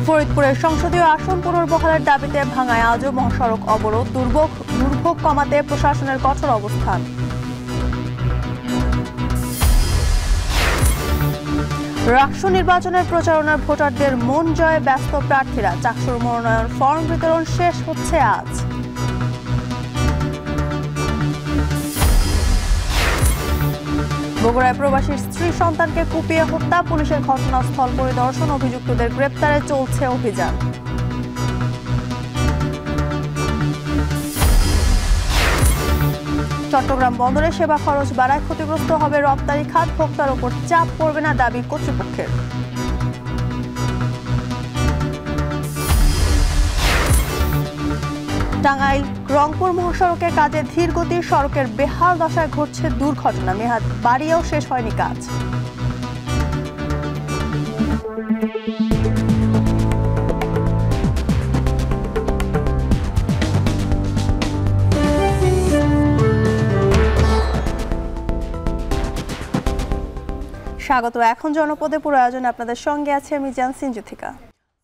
ফরিদপুরের সংসদীয় আসন পুনর্বহালের দাবিতে ভাঙায় আজও মহাসড়ক অবরোধ। দুর্ভোগ কমাতে প্রশাসনের কঠোর অবস্থান। রাষ্ট্র নির্বাচনের প্রচারণার ভোটারদের মন জয়ে ব্যস্ত প্রার্থীরা। চাকসুর মনোনয়ন ফর্ম বিতরণ শেষ হচ্ছে আজ। বগুড়ায় প্রবাসীর স্ত্রী সন্তানকে কুপিয়ে হত্যা, পুলিশের ঘটনাস্থল পরিদর্শন, অভিযুক্তদের গ্রেপ্তারে চলছে অভিযান। চট্টগ্রাম বন্দরে সেবা খরচ বাড়ায় ক্ষতিগ্রস্ত হবে রপ্তানি খাত, ভোক্তার ওপর চাপ পড়বে না দাবি কর্তৃপক্ষের। টাঙ্গাইল রংপুর মহাসড়কের কাজে ধীর গতির, সড়কের বেহাল দশায় ঘটছে দুর্ঘটনা, মেয়াদ বাড়িয়েও শেষ হয়নি কাজ। স্বাগত। এখন জনপদে পুরো আয়োজনে আপনাদের সঙ্গে আছে আমি জানসিন জুথিকা।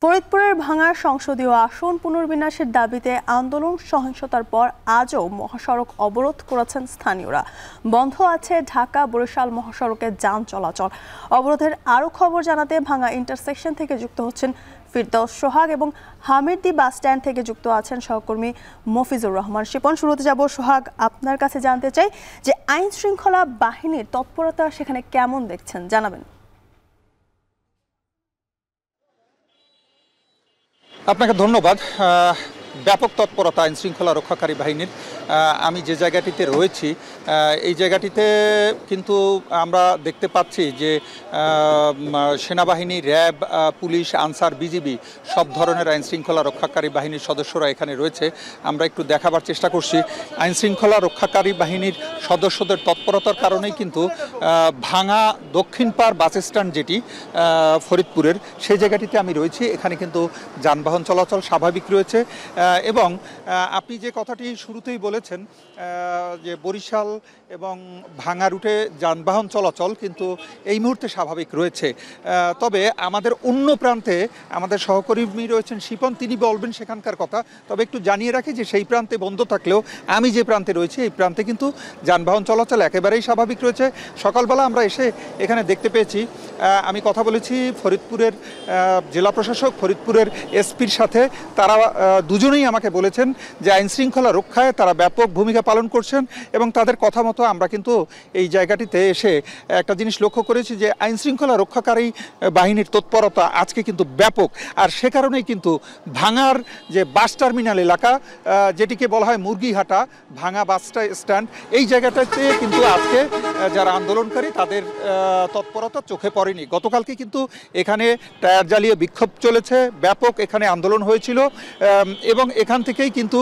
ফরিদপুরের ভাঙা সংসদীয় আসন পুনর্বিন্যাসের দাবিতে আন্দোলন, সহিংসতার পর আজও মহাসড়ক অবরোধ করেছেন স্থানীয়রা। বন্ধ আছে ঢাকা বরিশাল মহাসড়কের যান চলাচল। অবরোধের আরও খবর জানাতে ভাঙা ইন্টারসেকশন থেকে যুক্ত হচ্ছেন ফিরদৌস সোহাগ এবং হামিরদি বাস স্ট্যান্ড থেকে যুক্ত আছেন সহকর্মী মফিজুর রহমান শিপন। শুরুতে যাব সোহাগ, আপনার কাছে জানতে চাই যে আইন শৃঙ্খলা বাহিনীর তৎপরতা সেখানে কেমন দেখছেন, জানাবেন। আপনাকে ধন্যবাদ। ব্যাপক তৎপরতা আইন শৃঙ্খলা রক্ষাকারী বাহিনীর। আমি যে জায়গাটিতে রয়েছি এই জায়গাটিতে কিন্তু আমরা দেখতে পাচ্ছি যে সেনাবাহিনী, র্যাব, পুলিশ, আনসার, বিজিবি সব ধরনের আইন শৃঙ্খলা রক্ষাকারী বাহিনীর সদস্যরা এখানে রয়েছে। আমরা একটু দেখাবার চেষ্টা করছি। আইন শৃঙ্খলা রক্ষাকারী বাহিনীর সদস্যদের তৎপরতার কারণেই কিন্তু ভাঙা দক্ষিণ পাড় বাস স্ট্যান্ড যেটি ফরিদপুরের, সেই জায়গাটিতে আমি রয়েছি। এখানে কিন্তু যানবাহন চলাচল স্বাভাবিক রয়েছে এবং আপনি যে কথাটি শুরুতেই বলেছেন যে বরিশাল এবং ভাঙা রুটে যানবাহন চলাচল কিন্তু এই মুহূর্তে স্বাভাবিক রয়েছে। তবে আমাদের অন্য প্রান্তে আমাদের সহকর্মী রয়েছেন শিপন, তিনি বলবেন সেখানকার কথা। তবে একটু জানিয়ে রাখি যে সেই প্রান্তে বন্ধ থাকলেও আমি যে প্রান্তে রয়েছি এই প্রান্তে কিন্তু যানবাহন চলাচল একেবারেই স্বাভাবিক রয়েছে। সকালবেলা আমরা এসে এখানে দেখতে পেয়েছি, আমি কথা বলেছি ফরিদপুরের জেলা প্রশাসক, ফরিদপুরের এসপির সাথে। তারা দুজনেই আমাকে বলেছেন যে আইন শৃঙ্খলা রক্ষায় তারা ব্যাপক ভূমিকা পালন করছেন এবং তাদের কথা মতো আমরা কিন্তু এই জায়গাটিতে এসে একটা জিনিস লক্ষ্য করেছি যে আইন শৃঙ্খলা রক্ষাকারী বাহিনীর তৎপরতা আজকে কিন্তু ব্যাপক। আর সে কারণেই কিন্তু ভাঙার যে বাস টার্মিনাল এলাকা, যেটিকে বলা হয় মুরগিহাটা ভাঙা বাস স্ট্যান্ড, এই জায়গাটাতে কিন্তু আজকে যারা আন্দোলনকারী তাদের তৎপরতা চোখে পড়েনি। গতকালকে কিন্তু এখানে টায়ার জ্বালিয়ে বিক্ষোভ চলেছে, ব্যাপক এখানে আন্দোলন হয়েছিল এবং এখান থেকেই কিন্তু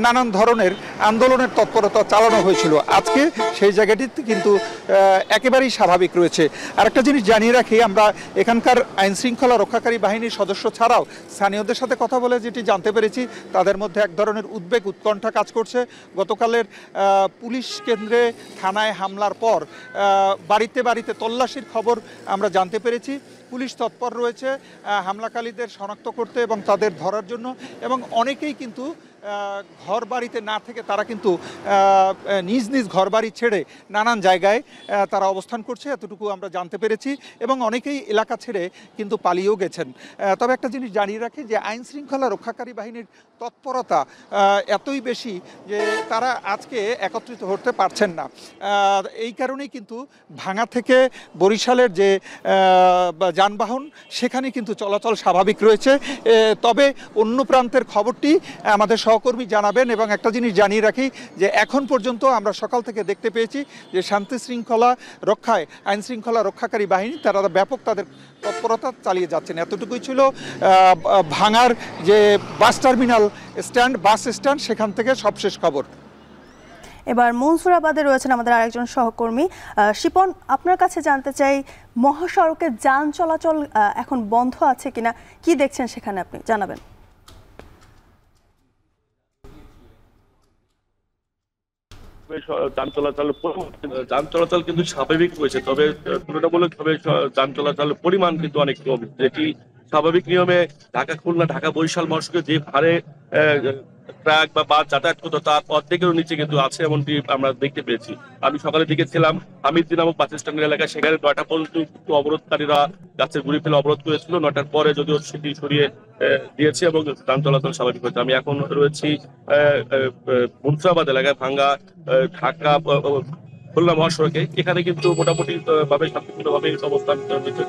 নানান ধরনের আন্দোলনের তৎপরতা চালানো হয়েছিল। আজকে সেই জায়গাটিতে কিন্তু একেবারেই স্বাভাবিক রয়েছে। আরেকটা জিনিস জানিয়ে রাখি, আমরা এখানকার আইন শৃঙ্খলা রক্ষাকারী বাহিনীর সদস্য ছাড়াও স্থানীয়দের সাথে কথা বলে যেটি জানতে পেরেছি, তাদের মধ্যে এক ধরনের উদ্বেগ, উৎকণ্ঠা কাজ করছে। গতকালের পুলিশ কেন্দ্রে থানায় হামলার পর বাড়িতে বাড়িতে তল্লাশির খবর আমরা জানতে পেরেছি। পুলিশ তৎপর রয়েছে হামলাকারীদের শনাক্ত করতে এবং তাদের ধরার জন্য, এবং অনেকেই কিন্তু ঘর বাড়িতে না থেকে তারা কিন্তু নিজ নিজ ঘর বাড়ি ছেড়ে নানান জায়গায় তারা অবস্থান করছে, এতটুকু আমরা জানতে পেরেছি, এবং অনেকেই এলাকা ছেড়ে কিন্তু পালিয়েও গেছেন। তবে একটা জিনিস জানিয়ে রাখি যে আইন শৃঙ্খলা রক্ষাকারী বাহিনীর তৎপরতা এতই বেশি যে তারা আজকে একত্রিত হতে পারছেন না। এই কারণেই কিন্তু ভাঙা থেকে বরিশালের যে যানবাহন সেখানে কিন্তু চলাচল স্বাভাবিক রয়েছে। তবে অন্য প্রান্তের খবরটি আমাদের সহকর্মী জানাবেন। এবং একটা জিনিস জানিয়ে রাখি যে এখন পর্যন্ত আমরা সকাল থেকে দেখতে পেয়েছি যে শান্তি শৃঙ্খলা রক্ষায় আইন শৃঙ্খলা রক্ষাকারী বাহিনী তারা ব্যাপক তাদের তৎপরতা চালিয়ে যাচ্ছেন। এতটুকুই ছিল ভাঙার যে bus terminal stand, bus stand, সেখান থেকে সবশেষ খবর। এবার মনসুরাবাদে রয়েছেন আমাদের আরেকজন সহকর্মী শিপন, আপনার কাছে জানতে চাই মহাসড়কে যান চলাচল এখন বন্ধ আছে কিনা, কি দেখছেন সেখানে, আপনি জানাবেন। যান চলাচল কিন্তু স্বাভাবিক রয়েছে, তবে তুলনামূলকভাবে যান চলাচলের পরিমাণ কিন্তু অনেক কম, যেটি স্বাভাবিক নিয়মে ঢাকা খুলনা ঢাকা বরিশাল মহাসড়কে যে হারে ট্রাক বা বাস যাতায়াত করতো তার অর্ধেকেরও নিচে কিন্তু আছে এমনটি আমরা দেখতে পেয়েছি। আমি সকালের দিকে ছিলাম হামিদদি নামক বাস স্ট্যান্ডের এলাকায়, সেখানে 9টা পর্যন্ত অবরোধকারীরা গাছের গুঁড়ি ফেলে অবরোধ করেছিল। 9টার পরে যদিও সেটি সরিয়ে দিয়েছে এবং যান চলাচল স্বাভাবিক হয়েছে। আমি এখন রয়েছি মুন্সিরাবাদ এলাকায়, ভাঙ্গা ঢাকা খুলনা মহাসড়কে। এখানে কিন্তু মোটামুটি ভাবে শান্তিপূর্ণভাবে অবস্থান নিচ্ছে,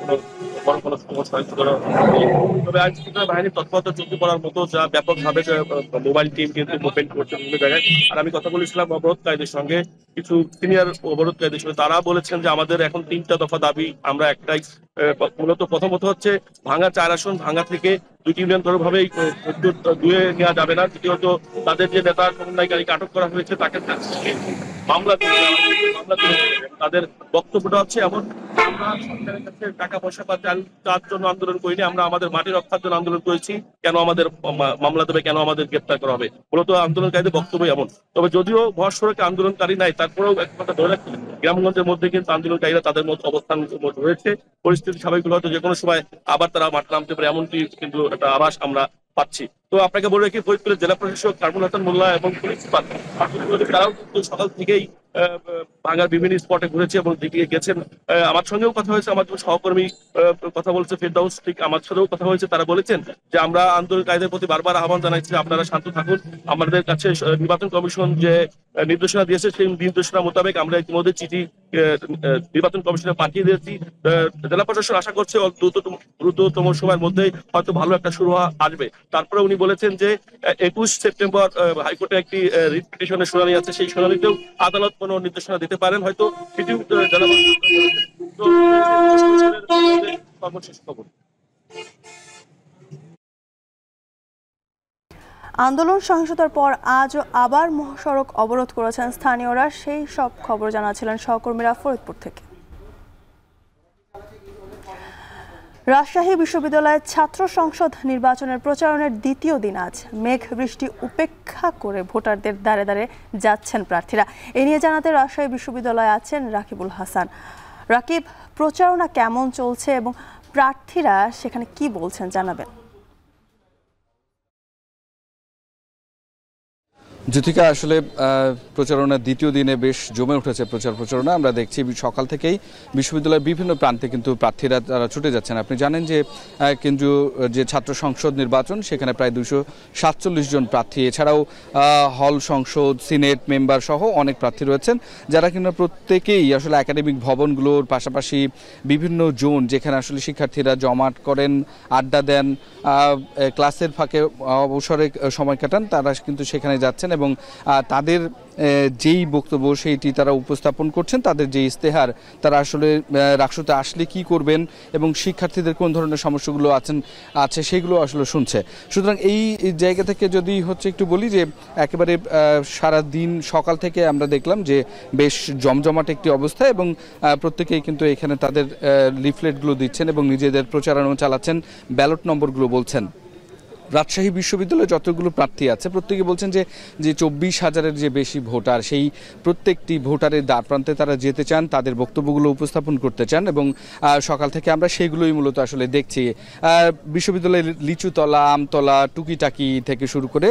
কোনো সমস্যা হচ্ছে না। তবে আইন শৃঙ্খলা বাহিনীর তৎপরতা চোখে পড়ার মতো যা ব্যাপকভাবে মোবাইল টিম কিন্তু মুভমেন্ট করছে বিভিন্ন জায়গায়। আর আমি কথা বলেছিলাম অবরোধকারীদের সঙ্গে, কিছু সিনিয়র অবরোধকারীদের সঙ্গে। তারা বলেছেন যে আমাদের এখন 3টা দফা দাবি। আমরা একটাই, মূলত প্রথমত হচ্ছে ভাঙ্গা 4 আসন, ভাঙ্গা থেকে 2টি ইউনিয়ন কোনোভাবেই দুয়ে নেওয়া যাবে না। দ্বিতীয়ত তাদের যে নেতা সমন্বয়কারীকে আটক করা হয়েছে তাকে মামলা তাদের বক্তব্যটা হচ্ছে এমন, আমরা সরকারের কাছে টাকা পয়সা বা চার জন্য আন্দোলন করিনি, আমরা আমাদের মাটি রক্ষার জন্য আন্দোলন করেছি। কেন আমাদের মামলা দেবে, কেন আমাদের গ্রেপ্তার করা হবে? মূলত আন্দোলনকারীদের বক্তব্য এমন। তবে যদিও মহাসড়কে আন্দোলনকারী নাই, তারপরেও এক কথা ধরে রাখছি, গ্রামগঞ্জের মধ্যে কিন্তু আন্দোলনকারীরা তাদের মতো অবস্থান রয়েছে। পরিস্থিতি স্বাভাবিক হলে হয়তো যে কোনো সময় আবার তারা মাঠ নামতে পারে, এমনটি কিন্তু একটা আভাস আমরা পাচ্ছি। তো আপনাকে বলে রাখি, ফরিদপুরের জেলা প্রশাসক কামরুল হাসান মোল্লা এবং পুলিশ সুপার তারাও কিন্তু সকাল থেকেই ভাঙ্গার বিভিন্ন স্পটে ঘুরেছে এবং দিকে গেছেন। আমার সঙ্গেও কথা হয়েছে, আমার সহকর্মী কথা বলছে ফেরদাউস, ঠিক আমার সাথেও কথা হয়েছে। তারা বলেছেন যে আমরা আন্দোলনকারীদের প্রতি বারবার আহ্বান জানাচ্ছি, আপনারা শান্ত থাকুন। আমাদের কাছে নির্বাচন কমিশন যে নির্দেশনা দিয়েছে সেই নির্দেশনা মোতাবেক আমরা ইতিমধ্যে চিঠি নির্বাচন কমিশনে পাঠিয়ে দিয়েছি। জেলা প্রশাসন আশা করছে দ্রুততম সময়ের মধ্যে হয়তো ভালো একটা শুরু আসবে। তারপরে উনি বলেছেন যে 21 সেপ্টেম্বর হাইকোর্টে একটি রিট পিটিশনের শুনানি আছে, সেই শুনানিতেও আদালত কোনো নির্দেশনা দিতে পারেন হয়তো। সেটিও সর্বশেষ খবর। আন্দোলন সহিংসতার পর আজও আবার মহাসড়ক অবরোধ করেছেন স্থানীয়রা। সেই সব খবর জানাচ্ছিলেন সহকর্মীরা ফরিদপুর থেকে। রাজশাহী বিশ্ববিদ্যালয়ের ছাত্র সংসদ নির্বাচনের প্রচারণের দ্বিতীয় দিন আজ। মেঘ বৃষ্টি উপেক্ষা করে ভোটারদের দ্বারে দ্বারে যাচ্ছেন প্রার্থীরা। এ নিয়ে জানাতে রাজশাহী বিশ্ববিদ্যালয়ে আছেন রাকিবুল হাসান। রাকিব, প্রচারণা কেমন চলছে এবং প্রার্থীরা সেখানে কি বলছেন জানাবেন। জ্যোতিকা, আসলে প্রচারণার দ্বিতীয় দিনে বেশ জমে উঠেছে প্রচারণা। আমরা দেখছি সকাল থেকেই বিশ্ববিদ্যালয়ের বিভিন্ন প্রান্তে কিন্তু প্রার্থীরা তারা ছুটে যাচ্ছেন। আপনি জানেন যে কেন্দ্রীয় যে ছাত্র সংসদ নির্বাচন, সেখানে প্রায় 247 জন প্রার্থী, এছাড়াও হল সংসদ, সিনেট মেম্বার সহ অনেক প্রার্থী রয়েছেন, যারা কিন্তু প্রত্যেকেই আসলে একাডেমিক ভবনগুলোর পাশাপাশি বিভিন্ন জোন যেখানে আসলে শিক্ষার্থীরা জমাট করেন, আড্ডা দেন, ক্লাসের ফাঁকে অবসরে সময় কাটান, তারা কিন্তু সেখানে যাচ্ছেন এবং তাদের যেই বক্তব্য সেইটি তারা উপস্থাপন করছেন। তাদের যে ইস্তেহার, তারা আসলে রাকসুতে আসলে কি করবেন এবং শিক্ষার্থীদের কোন ধরনের সমস্যাগুলো আছে সেগুলো আসলে শুনছে। সুতরাং এই জায়গা থেকে যদি একটু বলি যে একেবারে সারা দিন সকাল থেকে আমরা দেখলাম যে বেশ জমজমাট একটি অবস্থা এবং প্রত্যেকেই কিন্তু এখানে তাদের লিফলেটগুলো দিচ্ছেন এবং নিজেদের প্রচারণা চালাচ্ছেন, ব্যালট নম্বরগুলো বলছেন। রাজশাহী বিশ্ববিদ্যালয়ে যতগুলো প্রার্থী আছে প্রত্যেকে বলছেন যে 24,000-এর যে বেশি ভোটার, সেই প্রত্যেকটি ভোটারের দ্বার প্রান্তে তারা যেতে চান, তাদের বক্তব্যগুলো উপস্থাপন করতে চান এবং সকাল থেকে আমরা সেগুলোই মূলত আসলে দেখছি। বিশ্ববিদ্যালয়ের লিচুতলা, আমতলা, টুকিটাকি থেকে শুরু করে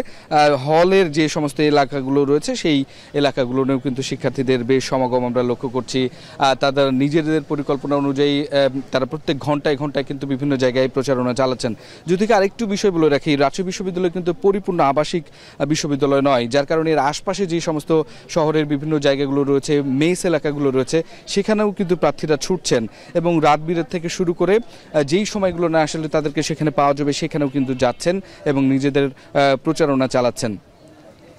হলের যে সমস্ত এলাকাগুলো রয়েছে সেই এলাকাগুলোতেও কিন্তু শিক্ষার্থীদের বেশ সমাগম আমরা লক্ষ্য করছি। তাদের নিজেদের পরিকল্পনা অনুযায়ী তারা প্রত্যেক ঘন্টায় ঘন্টায় কিন্তু বিভিন্ন জায়গায় প্রচারণা চালাচ্ছেন। যদি আরেকটু বিষয় বলে রাখি, রাজশাহী বিশ্ববিদ্যালয় কিন্তু পরিপূর্ণ আবাসিক বিশ্ববিদ্যালয় নয়, যার কারণে এর আশপাশে যে সমস্ত শহরের বিভিন্ন জায়গাগুলো রয়েছে, মেস এলাকাগুলো রয়েছে, সেখানেও কিন্তু প্রার্থীরা ছুটছেন এবং রাত বিরেত থেকে শুরু করে যেই সময়গুলো না আসলে তাদেরকে সেখানে পাওয়া যাবে সেখানেও কিন্তু যাচ্ছেন এবং নিজেদের প্রচারণা চালাচ্ছেন।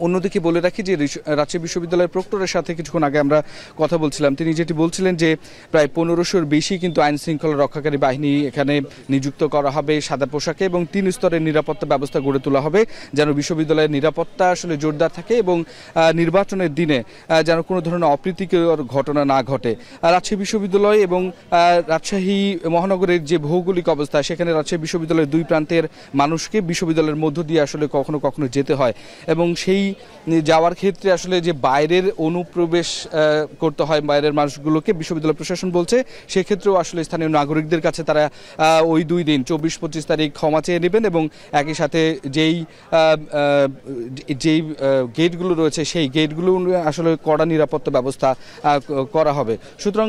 অন্যদিকে বলে রাখি যে রাজশাহী বিশ্ববিদ্যালয়ের প্রক্টরের সাথে কিছুক্ষণ আগে আমরা কথা বলছিলাম, তিনি যেটি বলছিলেন যে প্রায় 1500-র বেশি কিন্তু আইন শৃঙ্খলা রক্ষাকারী বাহিনী এখানে নিযুক্ত করা হবে সাদা পোশাকে এবং 3 স্তরের নিরাপত্তা ব্যবস্থা গড়ে তোলা হবে যেন বিশ্ববিদ্যালয়ের নিরাপত্তা আসলে জোরদার থাকে এবং নির্বাচনের দিনে যেন কোনো ধরনের অপ্রীতিকর ঘটনা না ঘটে। রাজশাহী বিশ্ববিদ্যালয় এবং রাজশাহী মহানগরের যে ভৌগোলিক অবস্থা, সেখানে রাজশাহী বিশ্ববিদ্যালয়ের দুই প্রান্তের মানুষকে বিশ্ববিদ্যালয়ের মধ্য দিয়ে আসলে কখনো কখনো যেতে হয় এবং সেই যাওয়ার ক্ষেত্রে আসলে যে বাইরের অনুপ্রবেশ করতে হয় বাইরের মানুষগুলোকে, বিশ্ববিদ্যালয় প্রশাসন বলছে সেক্ষেত্রেও আসলে স্থানীয় নাগরিকদের কাছে তারা ওই 2 দিন 24-25 তারিখ ক্ষমা চেয়ে নেবেন এবং একই সাথে যেই গেটগুলো রয়েছে সেই গেটগুলো আসলে কড়া নিরাপত্তা ব্যবস্থা করা হবে। সুতরাং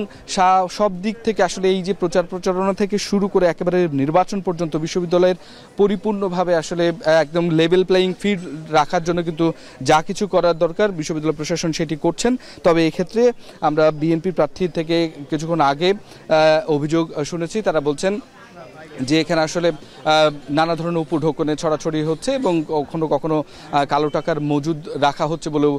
সব দিক থেকে আসলে এই যে প্রচারণা থেকে শুরু করে একেবারে নির্বাচন পর্যন্ত বিশ্ববিদ্যালয়ের পরিপূর্ণভাবে আসলে একদম লেভেল প্লেয়িং ফিল্ড রাখার জন্য কিন্তু যা কিছু করার দরকার বিশ্ববিদ্যালয় প্রশাসন সেটি করছেন। তবে এক্ষেত্রে আমরা বিএনপি প্রার্থীর থেকে কিছুক্ষণ আগে অভিযোগ শুনেছি, তারা বলছেন যে এখানে আসলে নানা ধরনের উপঢৌকনে ছড়াছড়ি হচ্ছে এবং কখনো কখনো কালো টাকার মজুদ রাখা হচ্ছে বলেও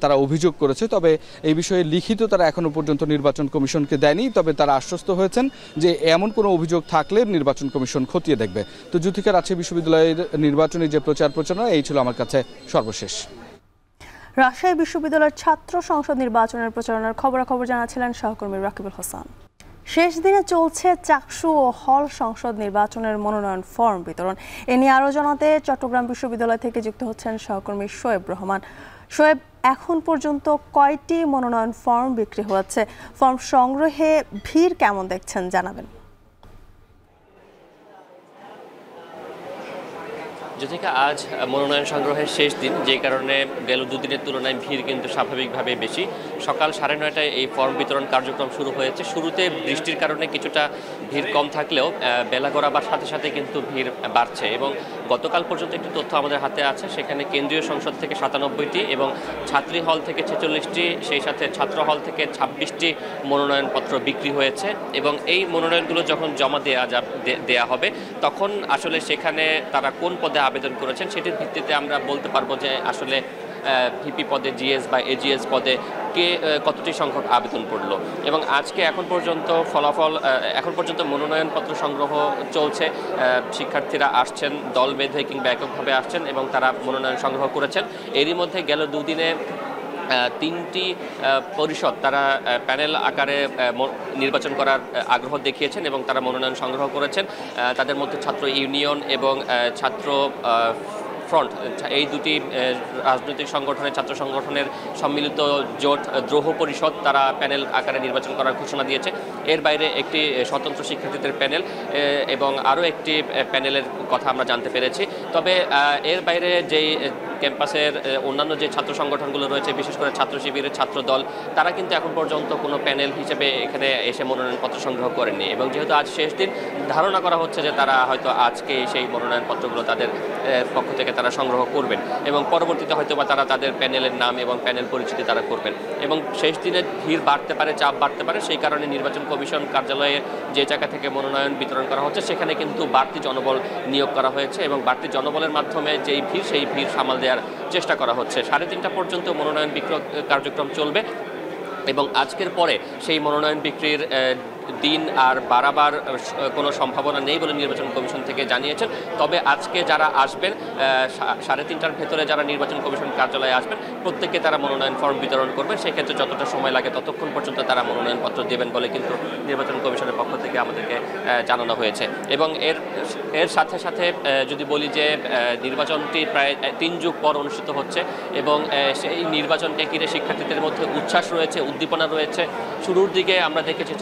তারা অভিযোগ করেছে। তবে এই বিষয়ে লিখিত তারা এখনো পর্যন্ত নির্বাচন কমিশনকে দেয়নি, তবে তারা আশ্বস্ত হয়েছেন যে এমন কোনো অভিযোগ থাকলে নির্বাচন কমিশন খতিয়ে দেখবে। তো জুথিকার আছে বিশ্ববিদ্যালয়ের নির্বাচনী যে প্রচারণা, এই ছিল আমার কাছে সর্বশেষ। রাজশাহী বিশ্ববিদ্যালয়ের ছাত্র সংসদ নির্বাচনের প্রচারণার খবরাখবর জানাচ্ছিলেন সহকর্মী রাকিবুল হাসান। শেষ দিনে চলছে চাকসু ও হল সংসদ নির্বাচনের মনোনয়ন ফর্ম বিতরণ। এ নিয়ে আরও জানাতে চট্টগ্রাম বিশ্ববিদ্যালয় থেকে যুক্ত হচ্ছেন সহকর্মী শোয়েব রহমান। শোয়েব, এখন পর্যন্ত কয়টি মনোনয়ন ফর্ম বিক্রি হচ্ছে? ফর্ম সংগ্রহে ভিড় কেমন দেখছেন জানাবেন। যদিও আজ মনোনয়ন সংগ্রহের শেষ দিন, যে কারণে গেল 2 দিনের তুলনায় ভিড় কিন্তু স্বাভাবিকভাবে বেশি। সকাল 9:30টায় এই ফর্ম বিতরণ কার্যক্রম শুরু হয়েছে। শুরুতে বৃষ্টির কারণে কিছুটা ভিড় কম থাকলেও বেলা গড়াবার সাথে সাথে কিন্তু ভিড় বাড়ছে এবং গতকাল পর্যন্ত একটি তথ্য আমাদের হাতে আছে, সেখানে কেন্দ্রীয় সংসদ থেকে 97টি এবং ছাত্রী হল থেকে 46টি, সেই সাথে ছাত্র হল থেকে 26টি মনোনয়নপত্র বিক্রি হয়েছে এবং এই মনোনয়নগুলো যখন জমা দেয়া হবে তখন আসলে সেখানে তারা কোন পদে আবেদন করেছেন সেটির ভিত্তিতে আমরা বলতে পারবো যে আসলে ভিপি পদে, জিএস বা এজিএস পদে কে কতটি সংখ্যক আবেদন করলো। এবং আজকে এখন পর্যন্ত মনোনয়নপত্র সংগ্রহ চলছে। শিক্ষার্থীরা আসছেন দল বেঁধে কিংবা এককভাবে আসছেন এবং তারা মনোনয়ন সংগ্রহ করেছেন। এরই মধ্যে গেল 2 দিনে 3টি পরিষদ তারা প্যানেল আকারে নির্বাচন করার আগ্রহ দেখিয়েছেন এবং তারা মনোনয়ন সংগ্রহ করেছেন। তাদের মধ্যে ছাত্র ইউনিয়ন এবং ছাত্র ফ্রন্ট, এই 2টি রাজনৈতিক সংগঠনের ছাত্র সংগঠনের সম্মিলিত জোট দ্রোহ পরিষদ তারা প্যানেল আকারে নির্বাচন করার ঘোষণা দিয়েছে। এর বাইরে একটি স্বতন্ত্র শিক্ষার্থীদের প্যানেল এবং আরও একটি প্যানেলের কথা আমরা জানতে পেরেছি। তবে এর বাইরে যেই ক্যাম্পাসের অন্যান্য যে ছাত্র সংগঠনগুলো রয়েছে, বিশেষ করে ছাত্র শিবিরের ছাত্র দল, তারা কিন্তু এখন পর্যন্ত কোনো প্যানেল হিসেবে এখানে এসে মনোনয়নপত্র সংগ্রহ করেননি এবং যেহেতু আজ শেষ দিন, ধারণা করা হচ্ছে যে তারা হয়তো আজকে সেই মনোনয়নপত্রগুলো তাদের পক্ষ থেকে তারা সংগ্রহ করবেন এবং পরবর্তীতে হয়তো বা তারা তাদের প্যানেলের নাম এবং প্যানেল পরিচিতি তারা করবেন এবং শেষ দিনে ভিড় বাড়তে পারে, চাপ বাড়তে পারে। সেই কারণে নির্বাচন কমিশন কার্যালয়ে যে জায়গা থেকে মনোনয়ন বিতরণ করা হচ্ছে সেখানে কিন্তু বাড়তি জনবল নিয়োগ করা হয়েছে এবং বাড়তি জনবলের মাধ্যমে যেই ভিড় সেই ভিড় সামাল দেওয়ার চেষ্টা করা হচ্ছে। 3:30টা পর্যন্ত মনোনয়ন বিক্রয় কার্যক্রম চলবে এবং আজকের পরে সেই মনোনয়ন বিক্রির দিন আর বাড়াবার কোনো সম্ভাবনা নেই বলে নির্বাচন কমিশন থেকে জানিয়েছেন। তবে আজকে যারা আসবেন 3:30টার ভেতরে যারা নির্বাচন কমিশন কার্যালয়ে আসবেন প্রত্যেককে তারা মনোনয়ন ফর্ম বিতরণ করবেন। সেক্ষেত্রে যতটা সময় লাগে ততক্ষণ পর্যন্ত তারা মনোনয়নপত্র দেবেন বলে কিন্তু নির্বাচন কমিশনের পক্ষ থেকে আমাদেরকে জানানো হয়েছে। এবং এর সাথে সাথে যদি বলি যে নির্বাচনটি প্রায় 3 যুগ পর অনুষ্ঠিত হচ্ছে এবং সেই নির্বাচনকে ঘিরে শিক্ষার্থীদের মধ্যে উচ্ছ্বাস রয়েছে, উদ্দীপনা রয়েছে। শুরুর দিকে আমরা দেখেছি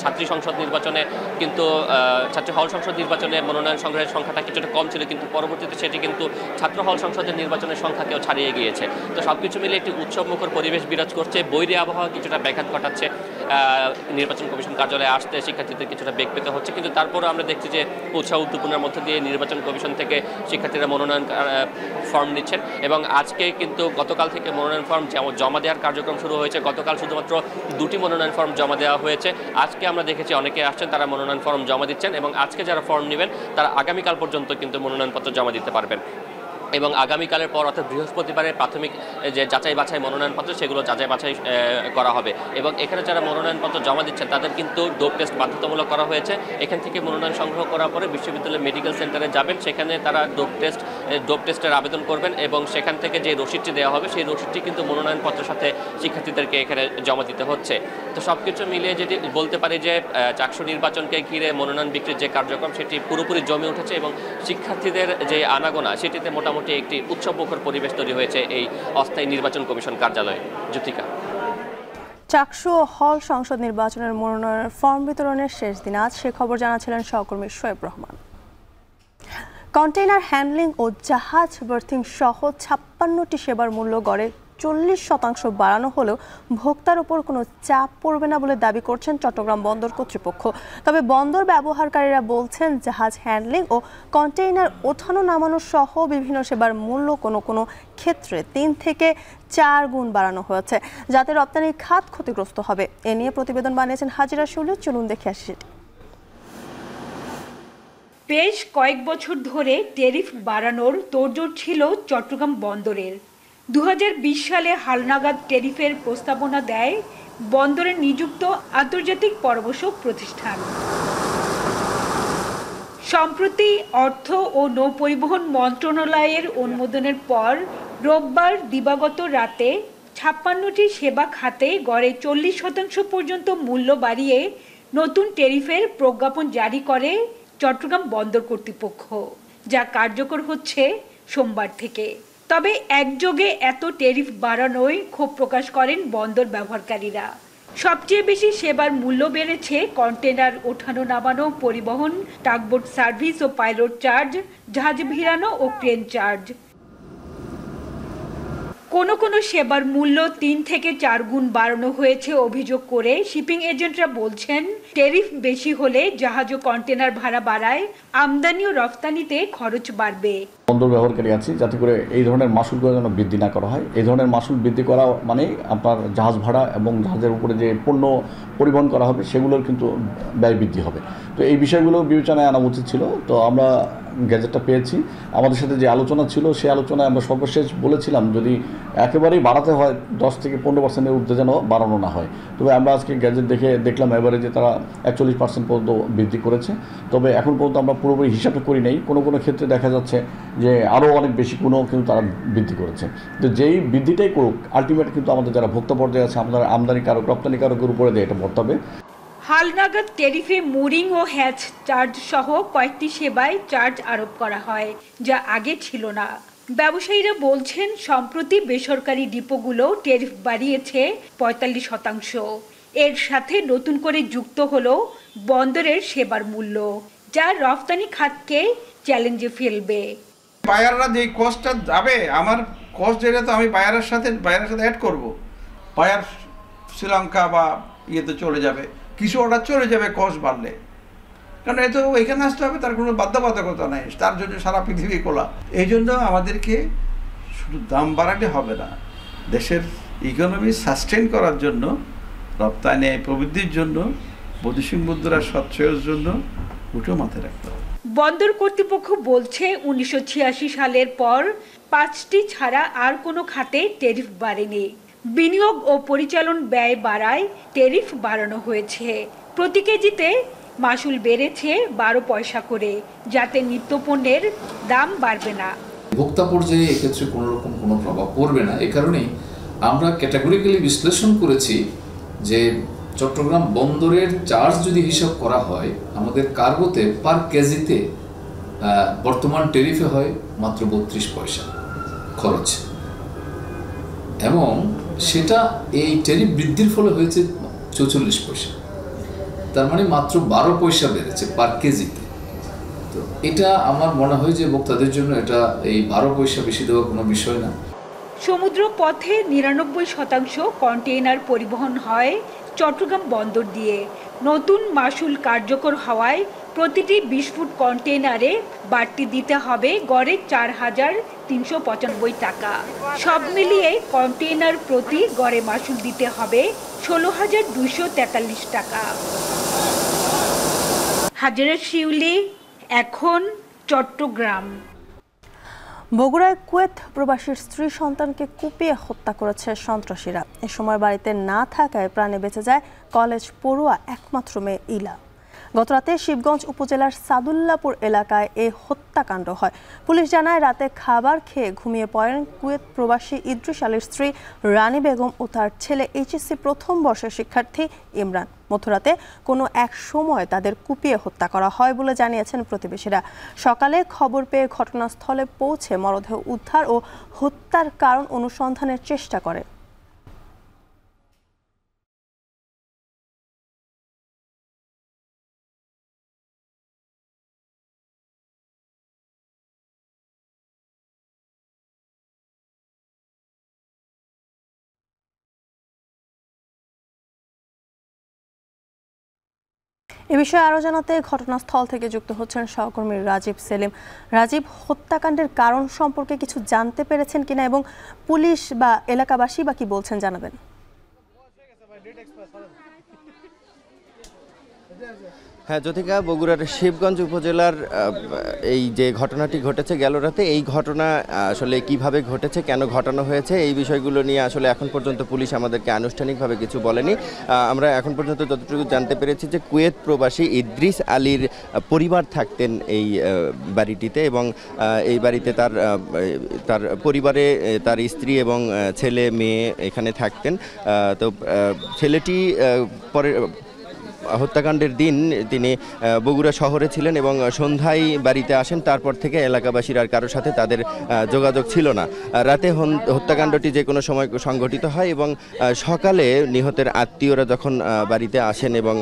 ছাত্রী সংসদ নির্বাচনে কিন্তু ছাত্রী হল সংসদ নির্বাচনে মনোনয়ন সংগ্রহের সংখ্যাটা কিছুটা কম ছিল, কিন্তু পরবর্তীতে সেটি কিন্তু ছাত্র হল সংসদের নির্বাচনের সংখ্যাকেও ছাড়িয়ে গিয়েছে। তো সবকিছু মিলে একটি উৎসবমুখর পরিবেশ বিরাজ করছে। বৈরী আবহাওয়া কিছুটা ব্যাঘাত ঘটাচ্ছে, নির্বাচন কমিশন কার্যালয়ে আসতে শিক্ষার্থীদের কিছুটা বেগ পেতে হচ্ছে, কিন্তু তারপরে আমরা দেখছি যে উৎসাহ উদ্দীপনার মধ্যে দিয়ে নির্বাচন কমিশন থেকে শিক্ষার্থীরা মনোনয়ন ফর্ম নিচ্ছেন এবং আজকে কিন্তু গতকাল থেকে মনোনয়ন ফর্ম জমা দেওয়ার কার্যক্রম শুরু হয়েছে। গতকাল শুধুমাত্র 2টি মনোনয়ন ফর্ম জমা দেওয়া হয়েছে। আজকে আমরা দেখেছি অনেকে আসছেন, তারা মনোনয়ন ফর্ম জমা দিচ্ছেন এবং আজকে যারা ফর্ম নেবেন তারা আগামীকাল পর্যন্ত কিন্তু মনোনয়নপত্র জমা দিতে পারবেন এবং আগামীকালের পর অর্থাৎ বৃহস্পতিবারে প্রাথমিক যে যাচাই বাছাই মনোনয়নপত্র সেগুলো যাচাই বাছাই করা হবে এবং এখানে যারা মনোনয়নপত্র জমা দিচ্ছেন তাদের কিন্তু ডোপ টেস্ট বাধ্যতামূলক করা হয়েছে। এখান থেকে মনোনয়ন সংগ্রহ করার পরে বিশ্ববিদ্যালয় মেডিকেল সেন্টারে যাবেন, সেখানে তারা ডোপ টেস্টের আবেদন করবেন এবং সেখান থেকে যে রসিদটি দেওয়া হবে সেই রসিদটি কিন্তু মনোনয়নপত্রের সাথে শিক্ষার্থীদেরকে এখানে জমা দিতে হচ্ছে। তো তো সবকিছু মিলিয়ে যেটি বলতে পারি যে চাকসু নির্বাচনকে ঘিরে মনোনয়ন বিক্রির যে কার্যক্রম সেটি পুরোপুরি জমে উঠেছে এবং শিক্ষার্থীদের যে আনাগোনা সেটিতে মোটামুটি একটি উৎসবমুখর পরিবেশ তৈরি হয়েছে এই অস্থায়ী নির্বাচন কমিশন কার্যালয়ে। জ্যোতিকা। চাকসু হল সংসদ নির্বাচনের মনোনয়নের ফর্ম বিতরণের শেষ দিন আজ, সে খবর জানাচ্ছিলেন সহকর্মী শোয়েব রহমান। কন্টেইনার হ্যান্ডলিং ও জাহাজ বার্থিং সহ 56টি সেবার মূল্য গড়ে 40% বাড়ানো হলেও ভোক্তার উপর কোনো চাপ পড়বে না বলে দাবি করছেন চট্টগ্রাম বন্দর কর্তৃপক্ষ। তবে বন্দর ব্যবহারকারীরা বলছেন জাহাজ হ্যান্ডলিং ও কন্টেইনার ওঠানো নামানো সহ বিভিন্ন সেবার মূল্য কোনো কোনো ক্ষেত্রে 3 থেকে 4 গুণ বাড়ানো হয়েছে, যাতে রপ্তানি খাত ক্ষতিগ্রস্ত হবে। এ নিয়ে প্রতিবেদন বানিয়েছেন হাজিরা শুলি, চলুন দেখে আসি। বেশ কয়েক বছর ধরে ট্যারিফ বাড়ানোর তোড়জোড় ছিল চট্টগ্রাম বন্দরের। 2020 সালে হালনাগাদ ট্যারিফের প্রস্তাবনা দেয় বন্দরে নিযুক্ত আন্তর্জাতিক পরামর্শক প্রতিষ্ঠান। সম্প্রতি অর্থ ও নৌপরিবহন মন্ত্রণালয়ের অনুমোদনের পর রোববার দিবাগত রাতে 56টি সেবা খাতে গড়ে 40% পর্যন্ত মূল্য বাড়িয়ে নতুন ট্যারিফের প্রজ্ঞাপন জারি করে চট্টগ্রাম বন্দর কর্তৃপক্ষ, যা কার্যকর হচ্ছে সোমবার থেকে। তবে একযোগে এত ট্যারিফ বাড়ানোয় ক্ষোভ প্রকাশ করেন বন্দর ব্যবহারকারীরা। সবচেয়ে বেশি সেবার মূল্য বেড়েছে কন্টেনার ওঠানো নামানো, পরিবহন, টাগবোট সার্ভিস ও পাইলট চার্জ, জাহাজ ভিড়ানো ও ক্রেন চার্জ। কোনো কোনো সেবার মূল্য 3 থেকে 4 গুণ বাড়ানো হয়েছে অভিযোগ করে শিপিং এজেন্টরা বলছেন, ট্যারিফ বেশি হলে জাহাজ ও কন্টেনার ভাড়া বাড়ায়, আমদানি ও রফতানিতে খরচ বাড়বে। বন্দর ব্যবহারকারী আছি যাতে করে এই ধরনের মাসুলগুলো যেন বৃদ্ধি না করা হয়। এই ধরনের মাসুল বৃদ্ধি করা মানে আপনার জাহাজ ভাড়া এবং জাহাজের উপরে যে পণ্য পরিবহন করা হবে সেগুলোর কিন্তু ব্যয় বৃদ্ধি হবে। তো এই বিষয়গুলো বিবেচনায় আনা উচিত ছিল। তো আমরা গ্যাজেটটা পেয়েছি, আমাদের সাথে যে আলোচনা ছিল সেই আলোচনায় আমরা সর্বশেষ বলেছিলাম যদি একেবারেই বাড়াতে হয় 10 থেকে 15% ঊর্ধ্বে যেন বাড়ানো না হয়। তবে আমরা আজকে গ্যাজেট দেখলাম এভারেজে তারা 41% পর্যন্ত বৃদ্ধি করেছে। তবে এখন পর্যন্ত আমরা পুরোপুরি হিসাবটা করি নাই, কোনো কোনো ক্ষেত্রে দেখা যাচ্ছে যে আরও অনেক বেশি গুণও কিন্তু তারা বৃদ্ধি করেছে। তো যেই বৃদ্ধিটাই করুক আলটিমেট কিন্তু আমাদের যারা ভোক্তা পর্যায়ে আছে, আমাদের আমদানিকারক রপ্তানিকারকের উপরে দিয়ে এটা পড়তে হবে। হালনাগাদ ট্যারিফে মুরিং ও হ্যাচ চার্জ সহ কয়েকটি সেবায় চার্জ আরোপ করা হয়, যা আগে ছিল না। ব্যবসায়ীরা বলছেন সম্প্রতি বেসরকারি ডিপোগুলো ট্যারিফ বাড়িয়েছে 45%। এর সাথে নতুন করে যুক্ত হলো বন্দরের সেবার মূল্য, যা রফতানি খাতকে চ্যালেঞ্জে ফেলবে। বায়াররা যে কস্টটা যাবে, আমার কস্ট যেটা তো আমি বায়ারের সাথে অ্যাড করব। বায়ার শ্রীলঙ্কা বা ইয়েতে চলে যাবে, কিছু অর্ডার চলে যাবে কস্ট বাড়লে, কারণ এ তো এখানে আসতে হবে, তার কোনো বাধ্যবাধকতা নেই, তার জন্য সারা পৃথিবী খোলা। এই জন্য আমাদেরকে শুধু দাম বাড়ালে হবে না, দেশের ইকোনমি সাস্টেন করার জন্য, রপ্তানি প্রবৃদ্ধির জন্য, বৈদেশিক মুদ্রার সচ্ছয়ের জন্য উঠে মাথায় রাখতে হবে। বন্দর কর্তৃপক্ষ বলছে 1986 সালের পর 5টি ছাড়া আর কোনো খাতে ট্যারিফ বাড়েনি। বিনিয়োগ ও পরিচালন ব্যয় বাড়ায় ট্যারিফ বাড়ানো হয়েছে। প্রতি কেজিতে মাসুল বেড়েছে 12 পয়সা করে, যাতে নিত্যপণ্যের দাম বাড়বে না। ভোক্তা পর্যায়ে এক্ষেত্রে কোনো রকম কোনো প্রভাব পড়বে না। এ কারণেই আমরা ক্যাটাগরিক্যালি বিশ্লেষণ করেছি যে চট্টগ্রাম বন্দরের চার্জ যদি হিসাব করা হয়, আমাদের কার্গোতে পার কেজিতে বর্তমান ট্যারিফে হয় মাত্র 32 পয়সা খরচ, এবং সেটা এই ট্যারিফ বৃদ্ধির ফলে হয়েছে 44 পয়সা। তার মানে মাত্র 12 পয়সা বেড়েছে পার কেজিতে। তো এটা আমার মনে হয় যে ভোক্তাদের জন্য এটা এই 12 পয়সা বেশি দেওয়ার কোনো বিষয় না। সমুদ্র পথে 99% কন্টেইনার পরিবহন হয় চট্টগ্রাম বন্দর দিয়ে। নতুন মাসুল কার্যকর হওয়ায় প্রতিটি 20 ফুট কন্টেইনারে বাড়তি দিতে হবে গড়ে 4,395 টাকা। সব মিলিয়ে কন্টেইনার প্রতি গড়ে মাসুল দিতে হবে 16,243 টাকা। হাজিরা শিউলি, এখন চট্টগ্রাম। বগুড়ায় কুয়েত প্রবাসীর স্ত্রী সন্তানকে কুপিয়ে হত্যা করেছে সন্ত্রাসীরা। এ সময় বাড়িতে না থাকায় প্রাণে বেঁচে যায় কলেজ পড়ুয়া একমাত্র মেয়ে ইলা। গতরাতে শিবগঞ্জ উপজেলার সাদুল্লাপুর এলাকায় এই হত্যাকাণ্ড হয়। পুলিশ জানায় রাতে খাবার খেয়ে ঘুমিয়ে পড়েন কুয়েত প্রবাসী ইদ্রিস আলীর স্ত্রী রানী বেগম ও তার ছেলে এইচএসসি প্রথম বর্ষের শিক্ষার্থী ইমরান। মধ্যরাতে কোনো এক সময় তাদের কুপিয়ে হত্যা করা হয় বলে জানিয়েছেন প্রতিবেশীরা। সকালে খবর পেয়ে ঘটনাস্থলে পৌঁছে মরদেহ উদ্ধার ও হত্যার কারণ অনুসন্ধানের চেষ্টা করে। এ বিষয়ে আরও জানাতে ঘটনাস্থল থেকে যুক্ত হচ্ছেন সহকর্মী রাজীব সেলিম। রাজীব, হত্যাকাণ্ডের কারণ সম্পর্কে কিছু জানতে পেরেছেন কিনা এবং পুলিশ বা এলাকাবাসী বা কি বলছেন জানাবেন। হ্যাঁ জ্যোতিকা, বগুড়ার শিবগঞ্জ উপজেলার এই যে ঘটনাটি ঘটেছে গেল রাতে, এই ঘটনা আসলে কিভাবে ঘটেছে, কেন ঘটানো হয়েছে, এই বিষয়গুলো নিয়ে আসলে এখন পর্যন্ত পুলিশ আমাদেরকে আনুষ্ঠানিকভাবে কিছু বলেনি। আমরা এখন পর্যন্ত যতটুকু জানতে পেরেছি যে কুয়েত প্রবাসী ইদ্রিস আলীর পরিবার থাকতেন এই বাড়িটিতে এবং এই বাড়িতে তার পরিবারে তার স্ত্রী এবং ছেলে মেয়ে এখানে থাকতেন। তো ছেলেটি পরে হত্যাকাণ্ডের দিন তিনি বগুড়া শহরে ছিলেন এবং সন্ধ্যায় বাড়িতে আসেন। তারপর থেকে এলাকাবাসীর আর কারোর সাথে তাদের যোগাযোগ ছিল না। রাতে হত্যাকাণ্ডটি যে কোনো সময় সংঘটিত হয় এবং সকালে নিহতের আত্মীয়রা যখন বাড়িতে আসেন এবং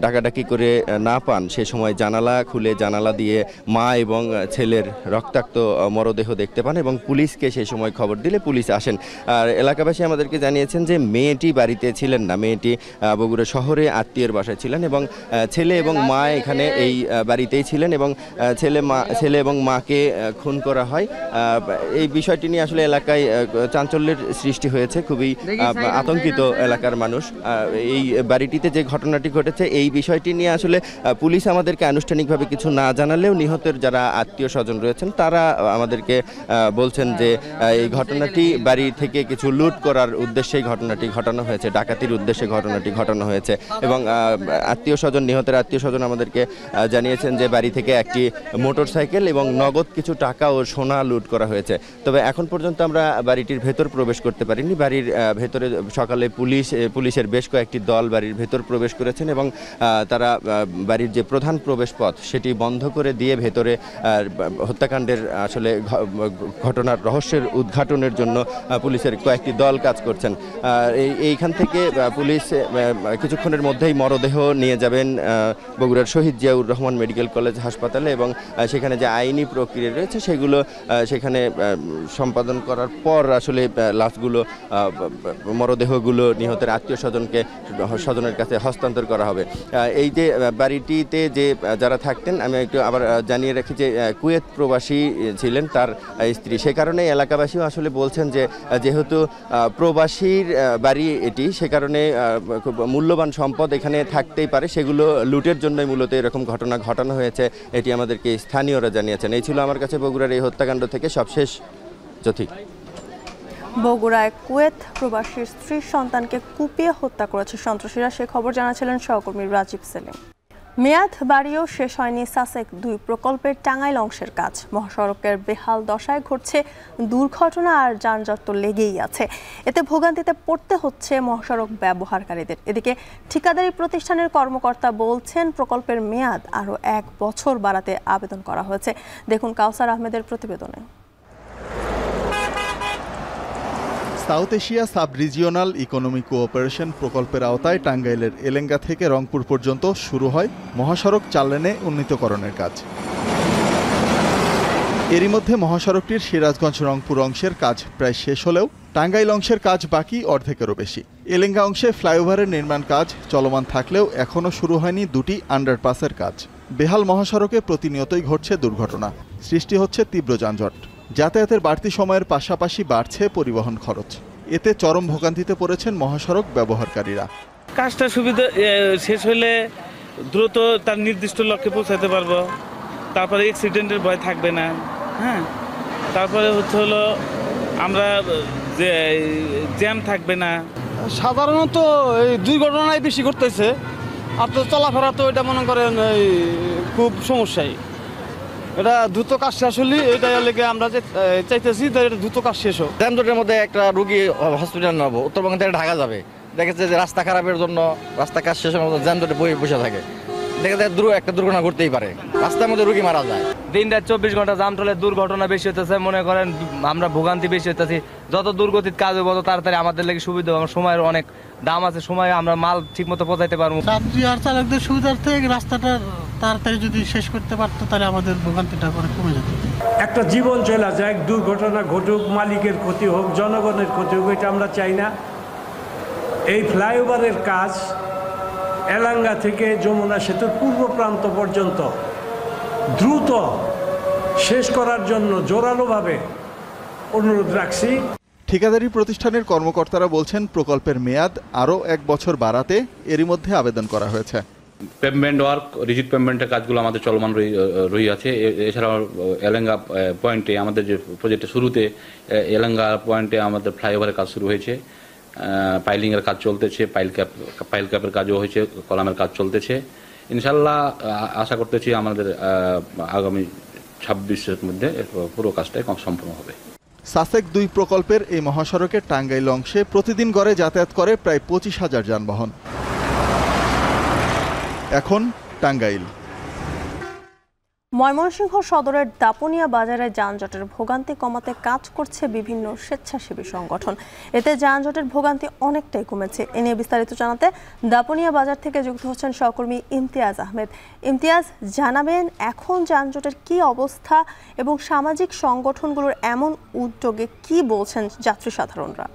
ডাকাডাকি করে না পান, সে সময় জানালা খুলে জানালা দিয়ে মা এবং ছেলের রক্তাক্ত মরদেহ দেখতে পান এবং পুলিশকে সেই সময় খবর দিলে পুলিশ আসেন। আর এলাকাবাসী আমাদেরকে জানিয়েছেন যে মেয়েটি বাড়িতে ছিলেন না, মেয়েটি বগুড়া শহরে আত্মীয়ের বাসায় ছিলেন এবং ছেলে এবং মা এখানে এই বাড়িতেই ছিলেন এবং ছেলে এবং মাকে খুন করা হয়। এই বিষয়টি নিয়ে আসলে এলাকায় চাঞ্চল্যের সৃষ্টি হয়েছে, খুবই আতঙ্কিত এলাকার মানুষ। এই বাড়িটিতে যে ঘটনাটি ঘটেছে এই বিষয়টি নিয়ে আসলে পুলিশ আমাদেরকে আনুষ্ঠানিকভাবে কিছু না জানালেও নিহতের যারা আত্মীয় স্বজন রয়েছেন তারা আমাদেরকে বলছেন যে এই ঘটনাটি বাড়ি থেকে কিছু লুট করার উদ্দেশ্যেই ঘটনাটি ঘটানো হয়েছে, ডাকাতির উদ্দেশ্যে ঘটনাটি ঘটানো হয়েছে। এবং নিহতের আত্মীয় স্বজন আমাদেরকে জানিয়েছেন যে বাড়ি থেকে একটি মোটরসাইকেল এবং নগদ কিছু টাকা ও সোনা লুট করা হয়েছে। তবে এখন পর্যন্ত আমরা বাড়িটির ভেতর প্রবেশ করতে পারিনি। বাড়ির ভেতরে সকালে পুলিশের বেশ কয়েকটি দল বাড়ির ভেতর প্রবেশ করেছেন এবং তারা বাড়ির যে প্রধান প্রবেশ পথ সেটি বন্ধ করে দিয়ে ভেতরে হত্যাকাণ্ডের আসলে ঘটনার রহস্যের উদ্ঘাটনের জন্য পুলিশের কয়েকটি দল কাজ করছেন। এইখান থেকে পুলিশ কিছুক্ষণের মধ্যেই মরদেহ নিয়ে যাবেন বগুড়ার শহীদ জিয়াউর রহমান মেডিকেল কলেজ হাসপাতালে এবং সেখানে যে আইনি প্রক্রিয়া রয়েছে সেগুলো সেখানে সম্পাদন করার পর আসলে লাশগুলো মরদেহগুলো নিহতের আত্মীয় স্বজনের কাছে হস্তান্তর করা হবে। এই যে বাড়িটিতে যে যারা থাকতেন, আমি একটু আবার জানিয়ে রাখি যে কুয়েত প্রবাসী ছিলেন তার স্ত্রী, সে কারণে এলাকাবাসীও আসলে বলছেন যে যেহেতু প্রবাসীর বাড়ি এটি, সে কারণে খুব মূল্যবান সম্পদ এখানে থাকতেই পারে, সেগুলো লুটের জন্যই মূলত এরকম ঘটনা ঘটানো হয়েছে, এটি আমাদেরকে স্থানীয়রা জানিয়েছেন। এই ছিল আমার কাছে বগুড়ার এই হত্যাকাণ্ড থেকে সবশেষ জ্যোতি। বগুড়ায় কুয়েত প্রবাসীর স্ত্রীর সন্তানকে কুপিয়ে হত্যা করেছে সন্ত্রাসীরা, সে খবর জানাচ্ছিলেন সহকর্মী রাজীব সেলিম। মেয়াদ বাড়িও শেষ হয়নি সাসেক 2 প্রকল্পের টাঙ্গাইল অংশের কাজ। মহাসড়কের বেহাল দশায় ঘটছে দুর্ঘটনা আর যানজট তো লেগেই আছে। এতে ভোগান্তিতে পড়তে হচ্ছে মহাসড়ক ব্যবহারকারীদের। এদিকে ঠিকাদারি প্রতিষ্ঠানের কর্মকর্তা বলছেন প্রকল্পের মেয়াদ আরও 1 বছর বাড়াতে আবেদন করা হয়েছে। দেখুন কাউসার আহমেদের প্রতিবেদনে। South Asia sub regional economic cooperation প্রকল্পের আওতায় টাঙ্গাইলের এলেঙ্গা থেকে রংপুর পর্যন্ত শুরু হয় মহাসড়ক 4 লেনে উন্নীতকরণের কাজ। এরই মধ্যে মহাসড়কটির সিরাজগঞ্জ রংপুর অংশের কাজ প্রায় শেষ হলেও টাঙ্গাইল অংশের কাজ বাকি অর্ধেকেরও বেশি। এলেঙ্গা অংশে ফ্লাইওভারের নির্মাণ কাজ চলমান থাকলেও এখনও শুরু হয়নি 2টি আন্ডারপাসের কাজ। বেহাল মহাসড়কে প্রতিনিয়তই ঘটছে দুর্ঘটনা, সৃষ্টি হচ্ছে তীব্র যানজট। যাতায়াতের বাড়তি সময়ের পাশাপাশি বাড়ছে পরিবহন খরচ। এতে চরম ভোগান্তিতে পড়েছেন মহাসড়ক ব্যবহারকারীরা। কাজটা সুবিধা শেষ হলে দ্রুত তার নির্দিষ্ট লক্ষ্যে পৌঁছাতে পারবো, তারপরে অ্যাক্সিডেন্টের ভয় থাকবে না। হ্যাঁ, তারপরে হলো আমরা যে জ্যাম থাকবে না। সাধারণত এই দুর্ঘটনাই বেশি ঘটতেছে, আপনার চলাফেরা তো এটা মনে করেন এই খুব সমস্যাই, এটা দ্রুত কাজ শেষ হলে এটাই লেগে আমরা চাইতেছি এটা দ্রুত কাজ শেষ হোক। যানজটের মধ্যে একটা রুগী হসপিটাল নেবো, উত্তরবঙ্গ থেকে ঢাকা যাবে, দেখেছে যে রাস্তা খারাপের জন্য রাস্তা কাজ শেষ হওয়ার মতো যানজটে বসে থাকে, দেখা যায় একটা দুর্ঘটনা ঘটতেই পারে, রাস্তার মধ্যে রুগী মারা যায়। দিন রাত 24 ঘন্টা জাম চলে, দুর্ঘটনা বেশি হতেছে, মনে করেন আমরা ভোগান্তি বেশি হতেছি। যত দুর্গতির কাজ হবে তত তাড়াতাড়ি আমাদের লাগে সুবিধা হবে, সময়ের অনেক দাম আছে, সময় আমরা মাল ঠিক মতো পৌঁছাইতে পারবো। যাত্রী আর চালকদের সুবিধার্থে রাস্তাটা তাড়াতাড়ি যদি শেষ করতে পারতো তাহলে আমাদের ভোগান্তিটা কমে যেত। একটা জীবন চলে যায়, দুর্ঘটনা ঘটুক, মালিকের ক্ষতি হোক, জনগণের ক্ষতি হোক, এটা আমরা চাই না। এই ফ্লাইওভারের কাজ এলাঙ্গা থেকে যমুনা সেতুর পূর্ব প্রান্ত পর্যন্ত দ্রুত শেষ করার জন্য জোরালোভাবে অনুরোধ রাখছি। ঠিকাদারি প্রতিষ্ঠানের কর্মকর্তারা বলছেন প্রকল্পের মেয়াদ আরও 1 বছর বাড়াতে এরই মধ্যে আবেদন করা হয়েছে। পেমেন্ট ওয়ার্ক, রিজিট পেমেন্টের কাজগুলো আমাদের চলমান রয়ে আছে। এছাড়াও এলেঙ্গা পয়েন্টে আমাদের যে প্রজেক্টের শুরুতে এলেঙ্গা পয়েন্টে আমাদের ফ্লাইওভারের কাজ শুরু হয়েছে, পাইলিংয়ের কাজ চলতেছে, পাইল ক্যাপের কাজও হয়েছে, কলামের কাজ চলতেছে। ইনশাল্লাহ আশা করতেছি আমাদের আগামী 26-এর মধ্যে পুরো কাজটাই সম্পূর্ণ হবে। সাসেক 2 প্রকল্পের এই মহাসড়কের টাঙ্গাইল অংশে প্রতিদিন গড়ে যাতায়াত করে প্রায় 25,000 যানবাহন। এখন টাঙ্গাইল। ময়মনসিংহ সদরের দাপুনিয়া বাজারে যানজটের ভোগান্তি কমাতে কাজ করছে বিভিন্ন স্বেচ্ছাসেবী সংগঠন। এতে যানজটের ভোগান্তি অনেকটাই কমেছে। এ নিয়ে বিস্তারিত জানাতে দাপুনিয়া বাজার থেকে যুক্ত হচ্ছেন সহকর্মী ইমতিয়াজ আহমেদ। ইমতিয়াজ, জানাবেন এখন যানজটের কি অবস্থা এবং সামাজিক সংগঠনগুলোর এমন উদ্যোগে কি বলছেন যাত্রী সাধারণরা?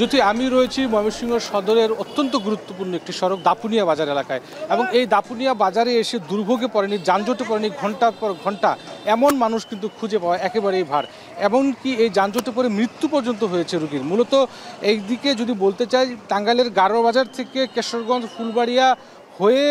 যদি আমি রয়েছি ময়মনসিংহ সদরের অত্যন্ত গুরুত্বপূর্ণ একটি সড়ক দাপুনিয়া বাজার এলাকায়, এবং এই দাপুনিয়া বাজারে এসে দুর্ভোগে পড়েনি, যানজটে পড়েনি, ঘন্টার পর ঘন্টা এমন মানুষ কিন্তু খুঁজে পাওয়া একেবারেই ভার। এমনকি এই যানজটে পড়ে মৃত্যু পর্যন্ত হয়েছে রোগীর। মূলত এইদিকে যদি বলতে চাই, টাঙ্গাইলের গারো বাজার থেকে কেশরগঞ্জ ফুলবাড়িয়া হয়ে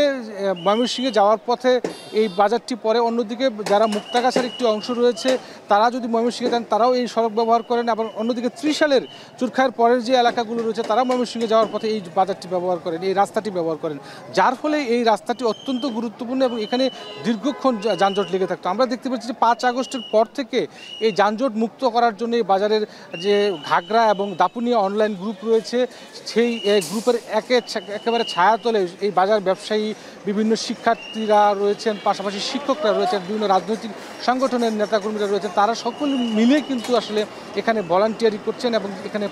ময়মনসিংহে যাওয়ার পথে এই বাজারটি পড়ে। অন্যদিকে যারা মুক্তাগাছার একটি অংশ রয়েছে তারা যদি ময়মনসিংহে যান তারাও এই সড়ক ব্যবহার করেন, আবার অন্যদিকে ত্রিশালের চুরখায়ের পরের যে এলাকাগুলো রয়েছে তারা ময়মনসিংহে যাওয়ার পথে এই বাজারটি ব্যবহার করেন, এই রাস্তাটি ব্যবহার করেন, যার ফলে এই রাস্তাটি অত্যন্ত গুরুত্বপূর্ণ এবং এখানে দীর্ঘক্ষণ যানজট লেগে থাকতো। আমরা দেখতে পাচ্ছি যে 5 আগস্টের পর থেকে এই যানজট মুক্ত করার জন্য এই বাজারের যে ঘাগরা এবং দাপুনিয়া অনলাইন গ্রুপ রয়েছে, সেই গ্রুপের একেবারে ছায়াতলে এই বাজার ব্যবসায়ী, বিভিন্ন শিক্ষার্থীরা রয়েছেন, পাশাপাশি শিক্ষকরা রয়েছেন, বিভিন্ন রাজনৈতিক সংগঠনের নেতাকর্মীরা রয়েছেন, তারা সকল মিলে কিন্তু আসলে এখানে ভলান্টিয়ারি করছেন এবং এখানে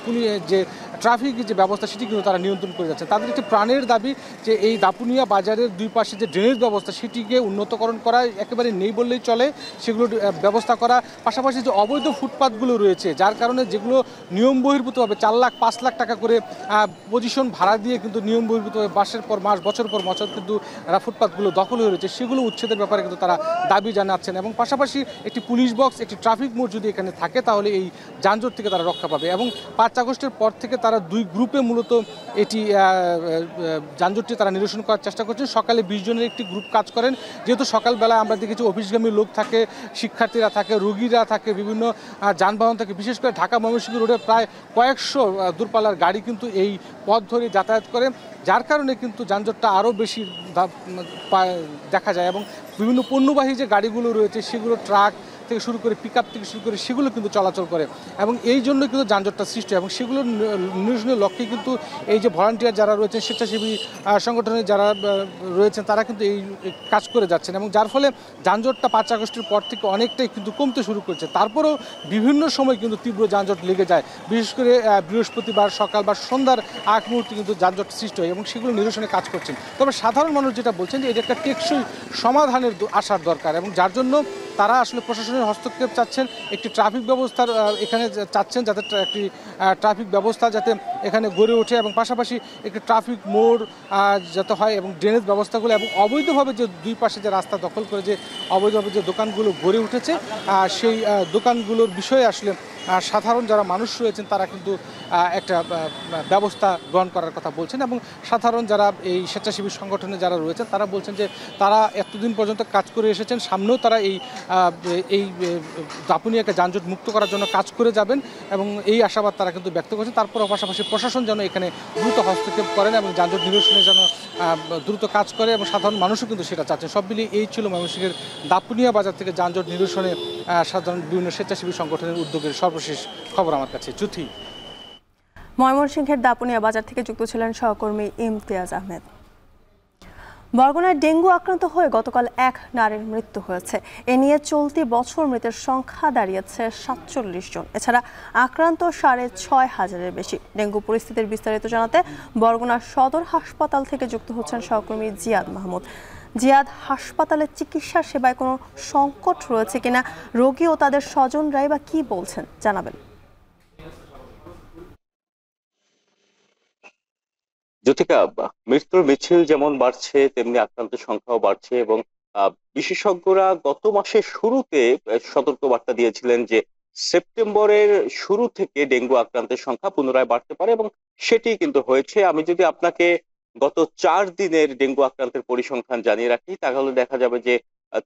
যে ট্রাফিক যে ব্যবস্থা সেটি কিন্তু তারা নিয়ন্ত্রণ করে যাচ্ছেন। তাদের একটি প্রাণের দাবি যে এই দাপুনিয়া বাজারের 2 পাশে যে ড্রেনেজ ব্যবস্থা সেটিকে উন্নতকরণ করা, একেবারে নেই বললেই চলে, সেগুলো ব্যবস্থা করা। পাশাপাশি যে অবৈধ ফুটপাতগুলো রয়েছে, যার কারণে যেগুলো নিয়ম বহির্ভূতভাবে 4 লাখ 5 লাখ টাকা করে পজিশন ভাড়া দিয়ে কিন্তু নিয়ম বহির্ভূতভাবে মাসের পর মাস, বছর পর বছর কিন্তু ফুটপাতগুলো দখল হয়ে রয়েছে, সেগুলো উচ্ছেদের ব্যাপারে কিন্তু তারা দাবি জানাচ্ছেন। এবং পাশাপাশি একটি পুলিশ বক্স, একটি ট্রাফিক মোড় যদি এখানে থাকে তাহলে এই যানজট থেকে তারা রক্ষা পাবে। এবং 5 আগস্টের পর থেকে তারা 2 গ্রুপে মূলত এটি যানজটটি তারা নিরসন করার চেষ্টা করছেন। সকালে 20 জনের একটি গ্রুপ কাজ করেন, যেহেতু সকালবেলা আমরা দেখেছি অফিসগামী লোক থাকে, শিক্ষার্থীরা থাকে, রোগীরা থাকে, বিভিন্ন যানবাহন থাকে। বিশেষ করে ঢাকা ময়মনসিংহ রোডে প্রায় কয়েকশো দূরপাল্লার গাড়ি কিন্তু এই পথ ধরে যাতায়াত করে, যার কারণে কিন্তু যানজটটা আরও বেশি দেখা যায়। এবং বিভিন্ন পণ্যবাহী যে গাড়িগুলো রয়েছে সেগুলো ট্রাক থেকে শুরু করে পিকআপ থেকে শুরু করে সেগুলো কিন্তু চলাচল করে, এবং এই জন্য কিন্তু যানজটটা সৃষ্টি হয়। এবং সেগুলো নিরসনের লক্ষ্যে কিন্তু এই যে ভলান্টিয়ার যারা রয়েছেন, স্বেচ্ছাসেবী সংগঠনের যারা রয়েছেন, তারা কিন্তু এই কাজ করে যাচ্ছেন, এবং যার ফলে যানজটটা 5 আগস্টের পর থেকে অনেকটাই কিন্তু কমতে শুরু করছে। তারপরেও বিভিন্ন সময় কিন্তু তীব্র যানজট লেগে যায়, বিশেষ করে বৃহস্পতিবার সকাল বা সন্ধ্যার আগ মুহূর্তে কিন্তু যানজট সৃষ্টি হয়, এবং সেগুলো নিরসনে কাজ করছেন। তবে সাধারণ মানুষ যেটা বলছেন যে এটা একটা টেকসই সমাধানের আসার দরকার, এবং যার জন্য তারা আসলে প্রশাসনের হস্তক্ষেপ চাচ্ছেন, একটি ট্রাফিক ব্যবস্থার এখানে চাচ্ছেন, যাতে একটি ট্রাফিক ব্যবস্থা যাতে এখানে গড়ে ওঠে, এবং পাশাপাশি একটি ট্রাফিক মোড় যাতে হয়, এবং ড্রেনেজ ব্যবস্থাগুলো, এবং অবৈধভাবে যে 2 পাশে যে রাস্তা দখল করে যে অবৈধভাবে যে দোকানগুলো গড়ে উঠেছে সেই দোকানগুলোর বিষয়ে আসলে সাধারণ যারা মানুষ রয়েছেন তারা কিন্তু একটা ব্যবস্থা গ্রহণ করার কথা বলছেন। এবং সাধারণ যারা এই স্বেচ্ছাসেবী সংগঠনে যারা রয়েছেন তারা বলছেন যে তারা এতদিন পর্যন্ত কাজ করে এসেছেন, সামনেও তারা এই দাপুনিয়াকে যানজট মুক্ত করার জন্য কাজ করে যাবেন, এবং এই আশাবাদ তারা কিন্তু ব্যক্ত করছেন। তারপরও পাশাপাশি প্রশাসন যেন এখানে দ্রুত হস্তক্ষেপ করেন এবং যানজট নিরসনে যেন দ্রুত কাজ করে, এবং সাধারণ মানুষও কিন্তু সেটা চাচ্ছে। সব মিলিয়ে এই ছিল ময়মনসিংহের দাপুনিয়া বাজার থেকে যানজট নিরসনে সাধারণ বিভিন্ন স্বেচ্ছাসেবী সংগঠনের উদ্যোগের সর্বশেষ খবর আমার কাছে। জ্যোতি। ময়মনসিংহের দাপুনিয়া বাজার থেকে যুক্ত ছিলেন সহকর্মী ইমতিয়াজ আহমেদ। বরগুনায় ডেঙ্গু আক্রান্ত হয়ে গতকাল এক নারীর মৃত্যু হয়েছে। এ নিয়ে চলতি বছর মৃতের সংখ্যা দাঁড়িয়েছে 47 জন। এছাড়া আক্রান্ত 6500-এর বেশি। ডেঙ্গু পরিস্থিতির বিস্তারিত জানাতে বরগুনা সদর হাসপাতাল থেকে যুক্ত হচ্ছেন সহকর্মী জিয়াদ মাহমুদ। জিয়াদ, হাসপাতালে চিকিৎসা সেবায় কোনো সংকট রয়েছে কিনা, রোগী ও তাদের স্বজনরাই বা কি বলছেন জানাবেন। জ্যোতিকা, মৃত্যুর মিছিল যেমন বাড়ছে তেমনি আক্রান্তের সংখ্যাও বাড়ছে, এবং বিশেষজ্ঞরা গত মাসের শুরুতে সতর্কবার্তা দিয়েছিলেন যে সেপ্টেম্বরের শুরু থেকে ডেঙ্গু আক্রান্তের সংখ্যা পুনরায় বাড়তে পারে, এবং সেটি কিন্তু হয়েছে। আমি যদি আপনাকে গত 4 দিনের ডেঙ্গু আক্রান্তের পরিসংখ্যান জানিয়ে রাখি, তাহলে দেখা যাবে যে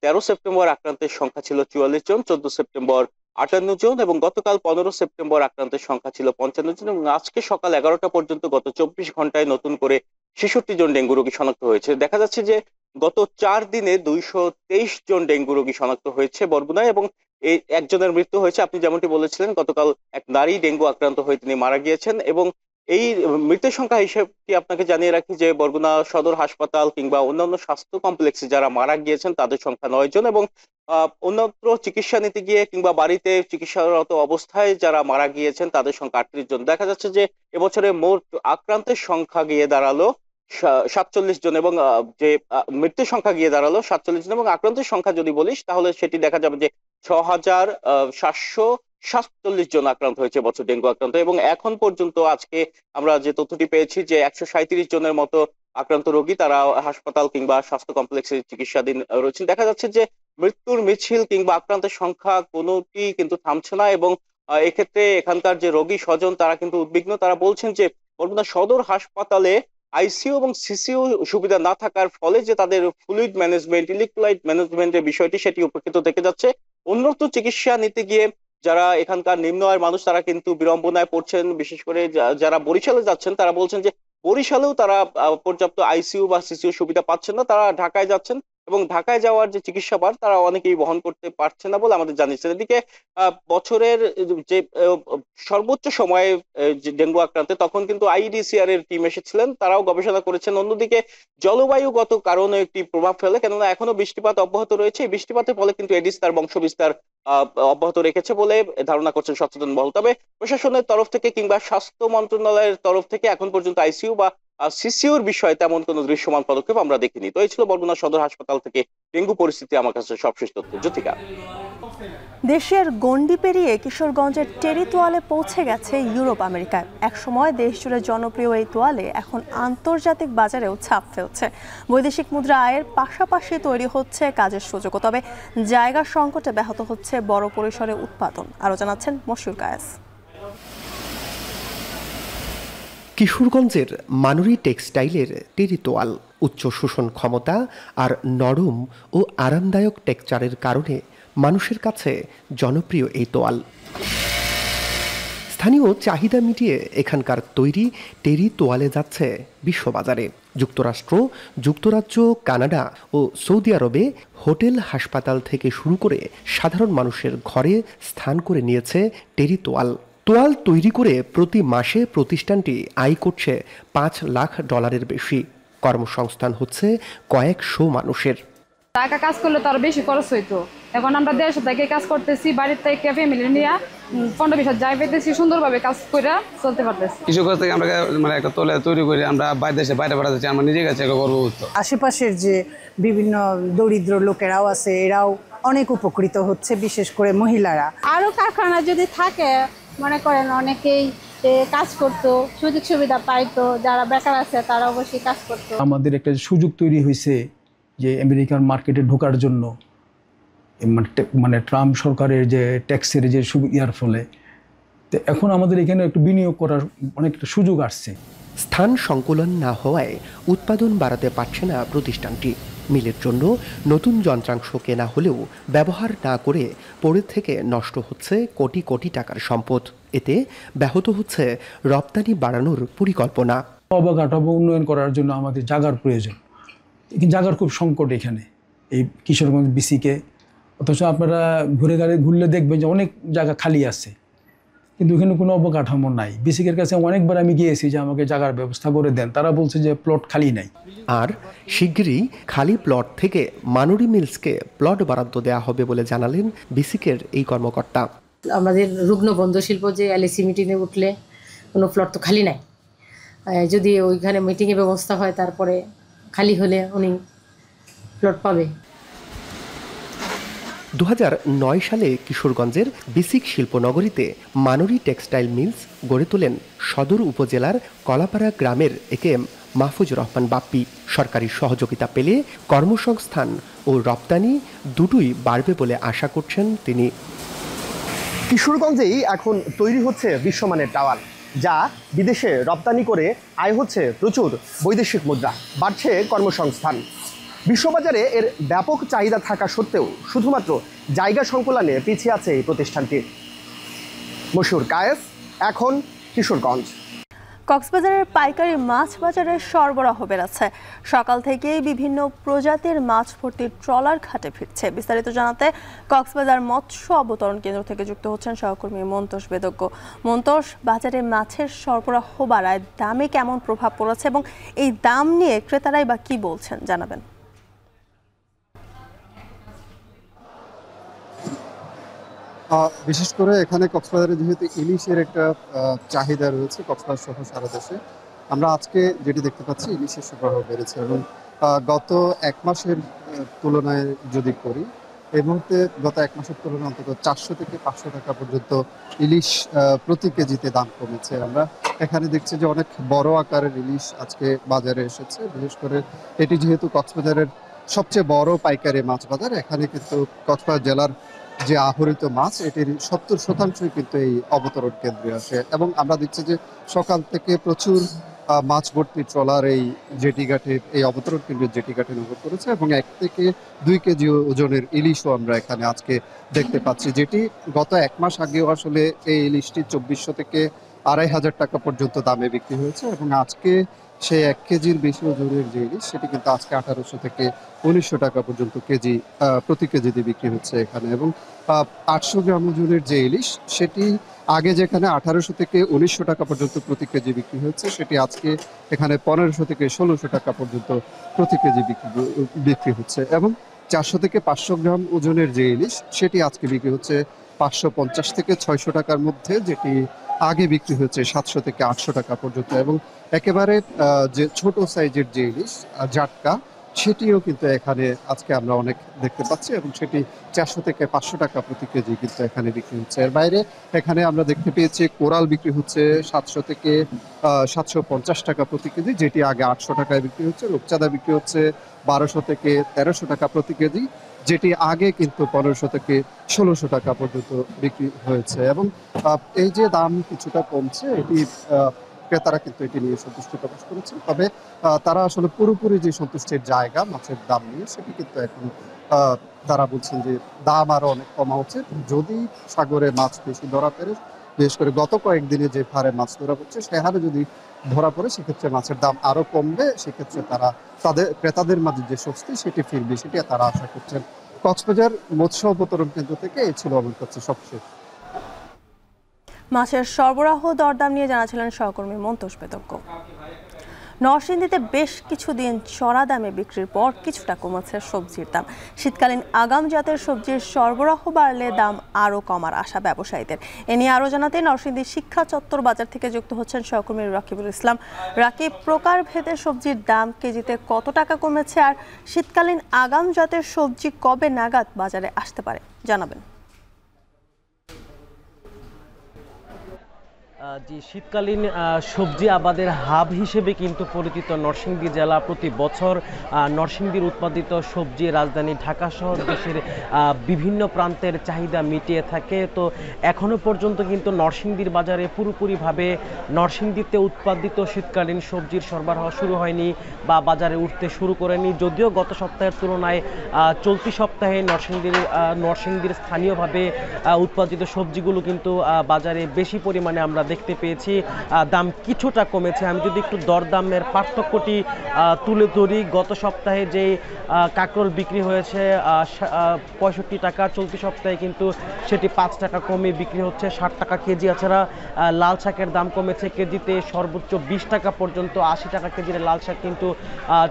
13 সেপ্টেম্বর আক্রান্তের সংখ্যা ছিল 44 জন, 14 সেপ্টেম্বর 58 জন, এবং গতকাল 15 সেপ্টেম্বর আক্রান্তের সংখ্যা ছিল 55 জন, এবং আজকে সকাল 11টা পর্যন্ত গত 24 ঘন্টায় নতুন করে 66 জন ডেঙ্গু রোগী শনাক্ত হয়েছে। দেখা যাচ্ছে যে গত 4 দিনে 223 জন ডেঙ্গু রোগী শনাক্ত হয়েছে বরগুনায়, এবং এই একজনের মৃত্যু হয়েছে। আপনি যেমনটি বলেছিলেন, গতকাল এক নারী ডেঙ্গু আক্রান্ত হয়ে তিনি মারা গিয়েছেন, এবং এই মৃতের সংখ্যা হিসেবটি আপনাকে জানিয়ে রাখি যে বরগুনা সদর হাসপাতাল কিংবা অন্যান্য স্বাস্থ্য কমপ্লেক্সে যারা মারা গিয়েছেন তাদের সংখ্যা 9 জন, এবং অন্যত্র চিকিৎসা নিতে গিয়ে কিংবা বাড়িতে চিকিৎসারত অবস্থায় যারা মারা গিয়েছেন তাদের সংখ্যা 38 জন। দেখা যাচ্ছে যে এবছরে মোট আক্রান্তের সংখ্যা গিয়ে দাঁড়ালো 47 জন, এবং যে মৃত্যুর সংখ্যা গিয়ে দাঁড়ালো 47 জন, এবং আক্রান্তের সংখ্যা যদি বলিস তাহলে সেটি দেখা যাবে যে 6747 জন আক্রান্ত হয়েছে বছর ডেঙ্গু আক্রান্ত, এবং এখন পর্যন্ত আজকে আমরা যে তথ্যটি পেয়েছি যে 137 জনের মতো আক্রান্ত রোগী তারা হাসপাতাল কিংবা স্বাস্থ্য কমপ্লেক্সে চিকিৎসাধীন রয়েছেন। দেখা যাচ্ছে যে মৃত্যুর মিছিল কিংবা আক্রান্তের সংখ্যা কোনোটি কিন্তু থামছে না, এবং এক্ষেত্রে এখানকার যে রোগী স্বজন তারা কিন্তু উদ্বিগ্ন। তারা বলছেন যে বরগুনা সদর হাসপাতালে আইসিইউ এবং সিসিইউ সুবিধা না থাকার ফলে যে তাদের ফ্লুইড ম্যানেজমেন্ট, ইলেকট্রোলাইট ম্যানেজমেন্টের বিষয়টি সেটি উপকৃত থেকে যাচ্ছে। উন্নত চিকিৎসা নিতে গিয়ে যারা এখানকার নিম্ন আয়ের মানুষ তারা কিন্তু বিড়ম্বনায় পড়ছেন। বিশেষ করে যারা বরিশালে যাচ্ছেন তারা বলছেন যে বরিশালেও তারা পর্যাপ্ত আইসিইউ বা সিসিইউ সুবিধা পাচ্ছেন না, তারা ঢাকায় যাচ্ছেন, এবং ঢাকায় যাওয়ার যে চিকিৎসা ভার তারা অনেকেই বহন করতে পারছে না বলে আমাদের জানিয়েছেন। এদিকে বছরের যে সর্বোচ্চ সময়ে যে ডেঙ্গু আক্রান্তে তখন কিন্তু আইডিসিআর এর টিম এসেছিলেন, তারাও গবেষণা করেছেন। অন্যদিকে জলবায়ুগত কারণে একটি প্রভাব ফেলে, কেননা এখনো বৃষ্টিপাত অব্যাহত রয়েছে। এই বৃষ্টিপাতের ফলে কিন্তু এডিস তার বংশবিস্তার অব্যাহত রেখেছে বলে ধারণা করছেন সচেতন মহল। তবে প্রশাসনের তরফ থেকে কিংবা স্বাস্থ্য মন্ত্রণালয়ের তরফ থেকে এখন পর্যন্ত আইসিইউ বা সিসিইউর বিষয়ে তেমন কোনো দৃশ্যমান পদক্ষেপ আমরা দেখিনি। তো এই ছিল বরগুনা সদর হাসপাতাল থেকে ডেঙ্গু পরিস্থিতি আমার কাছে সবশেষ তথ্য। জ্যোতিকা। দেশের গণ্ডি পেরিয়ে কিশোরগঞ্জের টেরি তোয়ালে পৌঁছে গেছে ইউরোপ আমেরিকায়। একসময় দেশ জুড়ে জনপ্রিয় এই তোয়ালে এখন আন্তর্জাতিক বাজারেও ছাপ ফেলছে। বৈদেশিক মুদ্রা আয়ের পাশাপাশি তৈরি হচ্ছে কাজের সুযোগও। তবে জায়গার সংকটে ব্যাহত হচ্ছে বড় পরিসরে উৎপাদন। আরও জানাচ্ছেন মশিউর কায়েস। কিশোরগঞ্জের মানুরি টেক্সটাইলের টেরি তোয়াল উচ্চ শোষণ ক্ষমতা আর নরম ও আরামদায়ক টেক্সচারের কারণে মানুষের কাছে জনপ্রিয় এই তোয়াল। স্থানীয় চাহিদা মিটিয়ে এখানকার তৈরি টেরি তোয়ালে যাচ্ছে বিশ্ববাজারে। যুক্তরাষ্ট্র, যুক্তরাজ্য, কানাডা ও সৌদি আরবে হোটেল, হাসপাতাল থেকে শুরু করে সাধারণ মানুষের ঘরে স্থান করে নিয়েছে টেরি তোয়াল। তোয়াল তৈরি করে প্রতি মাসে প্রতিষ্ঠানটি আয় করছে $5 লাখ বেশি। কর্মসংস্থান হচ্ছে কয়েকশো মানুষের। টাকা কাজ করলে তো আরো বেশি খরচ হইতো। এখন আমরা 150 থেকে কাজ করতেছি, বাড়ির থেকে ফ্যামিলি নিয়ে 15-20 হাজার যাই পেতেছি, সুন্দরভাবে কাজ করে চলতে পারতেছি। কৃষক থেকে আমরা মানে একটা তোলা তৈরি করে আমরা বাইরে দেশে বাইরে পাঠাচ্ছি, আমরা নিজের কাছে গর্ববোধ। আশেপাশের যে বিভিন্ন দরিদ্র লোকেরাও আছে, এরাও অনেক উপকৃত হচ্ছে, বিশেষ করে মহিলারা। আরো কারখানা যদি থাকে মনে করেন অনেকেই কাজ করতো, সুযোগ সুবিধা পাইতো, যারা বেকার আছে তারা অবশ্যই কাজ করতো। আমাদের একটা সুযোগ তৈরি হয়েছে যে আমেরিকান মার্কেটে ঢোকার জন্য, মানে ট্রাম্প সরকারের যে ট্যাক্সের যে ইয়ার ফলে তো এখন আমাদের এখানে একটু বিনিয়োগ করার অনেকটা সুযোগ আসছে। স্থান সংকুলন না হওয়ায় উৎপাদন বাড়াতে পারছে না প্রতিষ্ঠানটি। মিলের জন্য নতুন যন্ত্রাংশ কেনা হলেও ব্যবহার না করে পড়ে থেকে নষ্ট হচ্ছে কোটি কোটি টাকার সম্পদ। এতে ব্যাহত হচ্ছে রপ্তানি বাড়ানোর পরিকল্পনা। অবকাঠামো উন্নয়ন করার জন্য আমাদের জায়গার প্রয়োজন, জায়গার খুব সংকট এখানে এই কিশোরগঞ্জ বিসিকে। অথচ আপনারা ঘুরলে দেখবেন যে অনেক জায়গা খালি আছে, কিন্তু এখানে কোনো অবকাঠামো নাই। বিসিকের কাছে অনেকবার আমি গিয়েছি যে আমাকে জায়গার ব্যবস্থা করে দেন, তারা বলছে যে প্লট খালি নাই। আর শিগগিরই খালি প্লট থেকে মানুরি মিলসকে প্লট বরাদ্দ দেওয়া হবে বলে জানালেন বিসিকের এই কর্মকর্তা। আমাদের রুগ্ন বন্ধ শিল্প যে এলএসি মিটিংয়ে উঠলে কোনো প্লট তো খালি নাই, যদি ওইখানে মিটিংয়ের ব্যবস্থা হয় তারপরে খালি হলে উনি প্লট পাবে। 2009 সালে কিশোরগঞ্জের বিসিক শিল্পনগরীতে মানুরি টেক্সটাইল মিলস গড়ে তোলেন সদর উপজেলার কলাপাড়া গ্রামের একেএম মাহফুজুর রহমান বাপ্পি। সরকারি সহযোগিতা পেলে কর্মসংস্থান ও রপ্তানি দুটোই বাড়বে বলে আশা করছেন তিনি। কিশোরগঞ্জেই এখন তৈরি হচ্ছে বিশ্বমানের টাওয়ার, যা বিদেশে রপ্তানি করে আয় হচ্ছে প্রচুর বৈদেশিক মুদ্রা, বাড়ছে কর্মসংস্থান। বিশ্ববাজারে এর ব্যাপক চাহিদা থাকা সত্ত্বেও শুধুমাত্র জায়গা সংকুলানে পিছিয়ে আছে এই প্রতিষ্ঠানটি। মশিউর কায়েস, এখন কিশোরগঞ্জ। কক্সবাজারের পাইকারি মাছ বাজারে সরবরাহ বেড়েছে। সকাল থেকেই বিভিন্ন প্রজাতির মাছ ভর্তি ট্রলার ঘাটে ফিরছে। বিস্তারিত জানাতে কক্সবাজার মৎস্য অবতরণ কেন্দ্র থেকে যুক্ত হচ্ছেন সহকর্মী মন্তোষ বেদজ্ঞ। মন্তোষ, বাজারে মাছের সরবরাহ বাড়ায় দামে কেমন প্রভাব পড়েছে এবং এই দাম নিয়ে ক্রেতারাই বা কি বলছেন জানাবেন। বিশেষ করে এখানে কক্সবাজারে যেহেতু ইলিশের একটা চাহিদা রয়েছে কক্সবাজার সহ সারা দেশে, আমরা আজকে যেটি দেখতে পাচ্ছি ইলিশের সরবরাহ বেড়েছে এবং গত এক মাসের তুলনায় যদি করি, এই মুহূর্তে গত এক মাসের তুলনায় অন্তত 400 থেকে 500 টাকা পর্যন্ত ইলিশ প্রতি কেজিতে দাম কমেছে। আমরা এখানে দেখছি যে অনেক বড় আকারের ইলিশ আজকে বাজারে এসেছে। বিশেষ করে এটি যেহেতু কক্সবাজারের সবচেয়ে বড় পাইকারি মাছ বাজার, এখানে কিন্তু কক্সবাজার জেলার যে আহরিত মাছ এটির 70% কিন্তু এই অবতরণ কেন্দ্রে আসে এবং আমরা দেখছি যে সকাল থেকে প্রচুর মাছ ভর্তি ট্রলার এই জেটিঘাটে, এই অবতরণ কেন্দ্রের জেটিঘাটে নজর করেছে এবং 1 থেকে 2 কেজি ওজনের ইলিশও আমরা এখানে আজকে দেখতে পাচ্ছি, যেটি গত এক মাস আগেও আসলে এই ইলিশটি 2400 থেকে 2500 টাকা পর্যন্ত দামে বিক্রি হয়েছে এবং আজকে সেই 1 কেজির বেশি ওজনের যে ইলিশ সেটি কিন্তু আজকে 1800 থেকে 1900 টাকা পর্যন্ত প্রতি কেজিতে বিক্রি হচ্ছে এখানে। এবং 800 গ্রাম ওজনের যে ইলিশ সেটি আগে যেখানে 1800 থেকে 1900 টাকা পর্যন্ত প্রতি কেজি বিক্রি হচ্ছে, সেটি আজকে এখানে 1500 থেকে 1600 টাকা পর্যন্ত প্রতি কেজি বিক্রি হচ্ছে। এবং 400 থেকে 500 গ্রাম ওজনের যে ইলিশ সেটি আজকে বিক্রি হচ্ছে 550 থেকে 600 টাকার মধ্যে, যেটি আগে বিক্রি হচ্ছে 700 থেকে 800 টাকা পর্যন্ত। এবং একেবারে যে ছোট সাইজের যে ইলিশ জাটকা, সেটিও কিন্তু এখানে আজকে আমরা অনেক দেখতে পাচ্ছি এবং সেটি 400 থেকে 500 টাকা প্রতি কেজি কিন্তু এখানে বিক্রি হচ্ছে। এর বাইরে এখানে আমরা দেখতে পেয়েছি কোরাল বিক্রি হচ্ছে 700 থেকে 750 টাকা প্রতি কেজি, যেটি আগে 800 টাকায় বিক্রি হচ্ছে। রূপচাঁদা বিক্রি হচ্ছে 1200 থেকে 1300 টাকা প্রতি কেজি, যেটি আগে কিন্তু 1500 থেকে 1600 টাকা পর্যন্ত বিক্রি হয়েছে। এবং এই যে দাম কিছুটা কমছে, এটি ক্রেতারা কিন্তু এটি নিয়ে সন্তুষ্টি প্রকাশ করেছে। তবে তারা আসলে পুরোপুরি যে সন্তুষ্টির জায়গা মাছের দাম নিয়ে, সেটি কিন্তু এখন তারা বলছেন যে দাম আরো অনেক কমা উচিত। যদি সাগরে মাছ বেশি ধরা পড়ে, বিশেষ করে গত কয়েকদিনে যে হারে মাছ ধরা পড়ছে সে হারে যদি ধরা পড়ে, সেক্ষেত্রে মাছের দাম আরো কমবে। সেক্ষেত্রে তারা ক্রেতাদের মাঝে যে স্বস্তি সেটি ফিরবে, সেটি তারা আশা করছেন। কক্সবাজার মৎস্য অবতরণ কেন্দ্র থেকে এই ছিল আমার কাছে সবশেষ। মাছের সরবরাহ দরদাম নিয়ে জানাছিলেন সহকর্মী মন্তোষ বেদজ্ঞ। নরসিংদীতে বেশ কিছুদিন চড়া দামে বিক্রির পর কিছুটা কমেছে সবজির দাম। শীতকালীন আগাম জাতের সবজির সরবরাহ বাড়লে দাম আরও কমার আশা ব্যবসায়ীদের। এ নিয়ে আরও জানাতে নরসিংদী শিক্ষা চত্বর বাজার থেকে যুক্ত হচ্ছেন সহকর্মী রাকিবুল ইসলাম। রাকিব, প্রকারভেদে সবজির দাম কেজিতে কত টাকা কমেছে আর শীতকালীন আগাম জাতের সবজি কবে নাগাদ বাজারে আসতে পারে জানাবেন। যে শীতকালীন সবজি আবাদের হাব হিসেবে কিন্তু পরিচিত নরসিংদী জেলা প্রতি বছর নরসিংদীর উৎপাদিত সবজি রাজধানী ঢাকা সহ দেশের বিভিন্ন প্রান্তের চাহিদা মিটিয়ে থাকে। তো এখনো পর্যন্ত কিন্তু নরসিংদীর বাজারে পুরোপুরিভাবে নরসিংদীতে উৎপাদিত শীতকালীন সবজির সরবরাহ শুরু হয়নি বা বাজারে উঠতে শুরু করেনি, যদিও গত সপ্তাহের তুলনায় চলতি সপ্তাহে নরসিংদীর স্থানীয়ভাবে উৎপাদিত সবজিগুলো কিন্তু বাজারে বেশি পরিমাণে আমরা দেখতে পেয়েছি। দাম কিছুটা কমেছে। আমি যদি একটু দরদামের পার্থক্যটি তুলে ধরি, গত সপ্তাহে যে কাঁকরোল বিক্রি হয়েছে 65 টাকা, চলতি সপ্তাহে কিন্তু সেটি 5 টাকা কমে বিক্রি হচ্ছে 60 টাকা কেজি। এছাড়া লাল শাকের দাম কমেছে কেজিতে সর্বোচ্চ 20 টাকা পর্যন্ত, 80 টাকা কেজির লাল শাক কিন্তু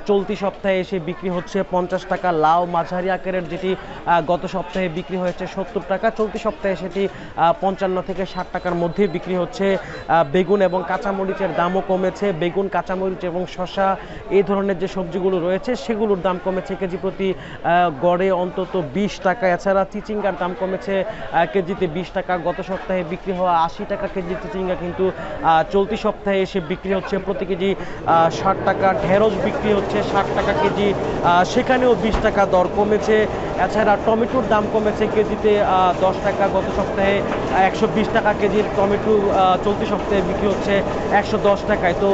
চলতি সপ্তাহে এসে বিক্রি হচ্ছে 50 টাকা। লাউ মাঝারি আকারের যেটি গত সপ্তাহে বিক্রি হয়েছে 70 টাকা, চলতি সপ্তাহে সেটি 55 থেকে 60 টাকার মধ্যে বিক্রি হচ্ছে। বেগুন এবং কাঁচামরিচের দামও কমেছে। বেগুন, কাঁচামরিচ এবং শসা এই ধরনের যে সবজিগুলো রয়েছে সেগুলোর দাম কমেছে কেজি প্রতি গড়ে অন্তত 20 টাকা। এছাড়া চিচিঙ্গার দাম কমেছে কেজিতে 20 টাকা। গত সপ্তাহে বিক্রি হওয়া 80 টাকা কেজি চিচিঙ্গা কিন্তু চলতি সপ্তাহে এসে বিক্রি হচ্ছে প্রতি কেজি 60 টাকা। ঢেঁড়স বিক্রি হচ্ছে 60 টাকা কেজি, সেখানেও 20 টাকা দর কমেছে। এছাড়া টমেটোর দাম কমেছে কেজিতে 10 টাকা। গত সপ্তাহে 120 টাকা কেজির টমেটো চলতি সপ্তাহে বিক্রি হচ্ছে 110 টাকায়। তো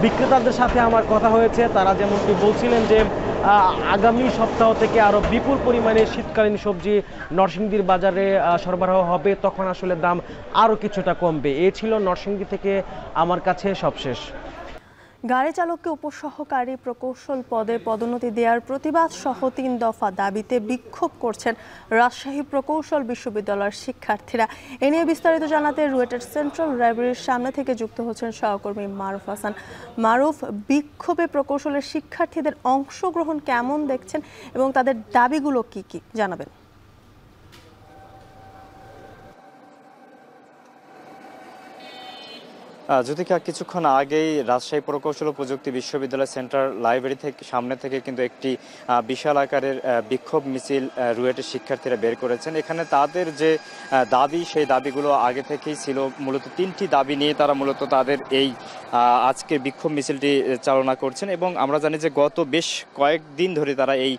বিক্রেতাদের সাথে আমার কথা হয়েছে, তারা যেমনটি বলছিলেন যে আগামী সপ্তাহ থেকে আরও বিপুল পরিমাণে শীতকালীন সবজি নরসিংদীর বাজারে সরবরাহ হবে, তখন আসলে দাম আরও কিছুটা কমবে। এ ছিল নরসিংদী থেকে আমার কাছে সবশেষ। গাড়ি চালককে উপসহকারী প্রকৌশল পদে পদোন্নতি দেওয়ার প্রতিবাদ সহ 3 দফা দাবিতে বিক্ষোভ করছেন রাজশাহী প্রকৌশল বিশ্ববিদ্যালয়ের শিক্ষার্থীরা। এ নিয়ে বিস্তারিত জানাতে রুয়েটের সেন্ট্রাল লাইব্রেরির সামনে থেকে যুক্ত হচ্ছেন সহকর্মী মারুফ হাসান। মারুফ, বিক্ষোভে প্রকৌশলের শিক্ষার্থীদের অংশগ্রহণ কেমন দেখছেন এবং তাদের দাবিগুলো কি কি জানাবেন? জ্যোতিকা, কিছুক্ষণ আগেই রাজশাহী প্রকৌশল ও প্রযুক্তি বিশ্ববিদ্যালয় সেন্ট্রাল লাইব্রেরি থেকে সামনে থেকে কিন্তু একটি বিশাল আকারের বিক্ষোভ মিছিল রুয়েটের শিক্ষার্থীরা বের করেছেন। এখানে তাদের যে দাবি, সেই দাবিগুলো আগে থেকেই ছিল। মূলত 3টি দাবি নিয়ে তারা মূলত তাদের এই আজকের বিক্ষোভ মিছিলটি চালনা করছেন এবং আমরা জানি যে গত বেশ কয়েকদিন ধরে তারা এই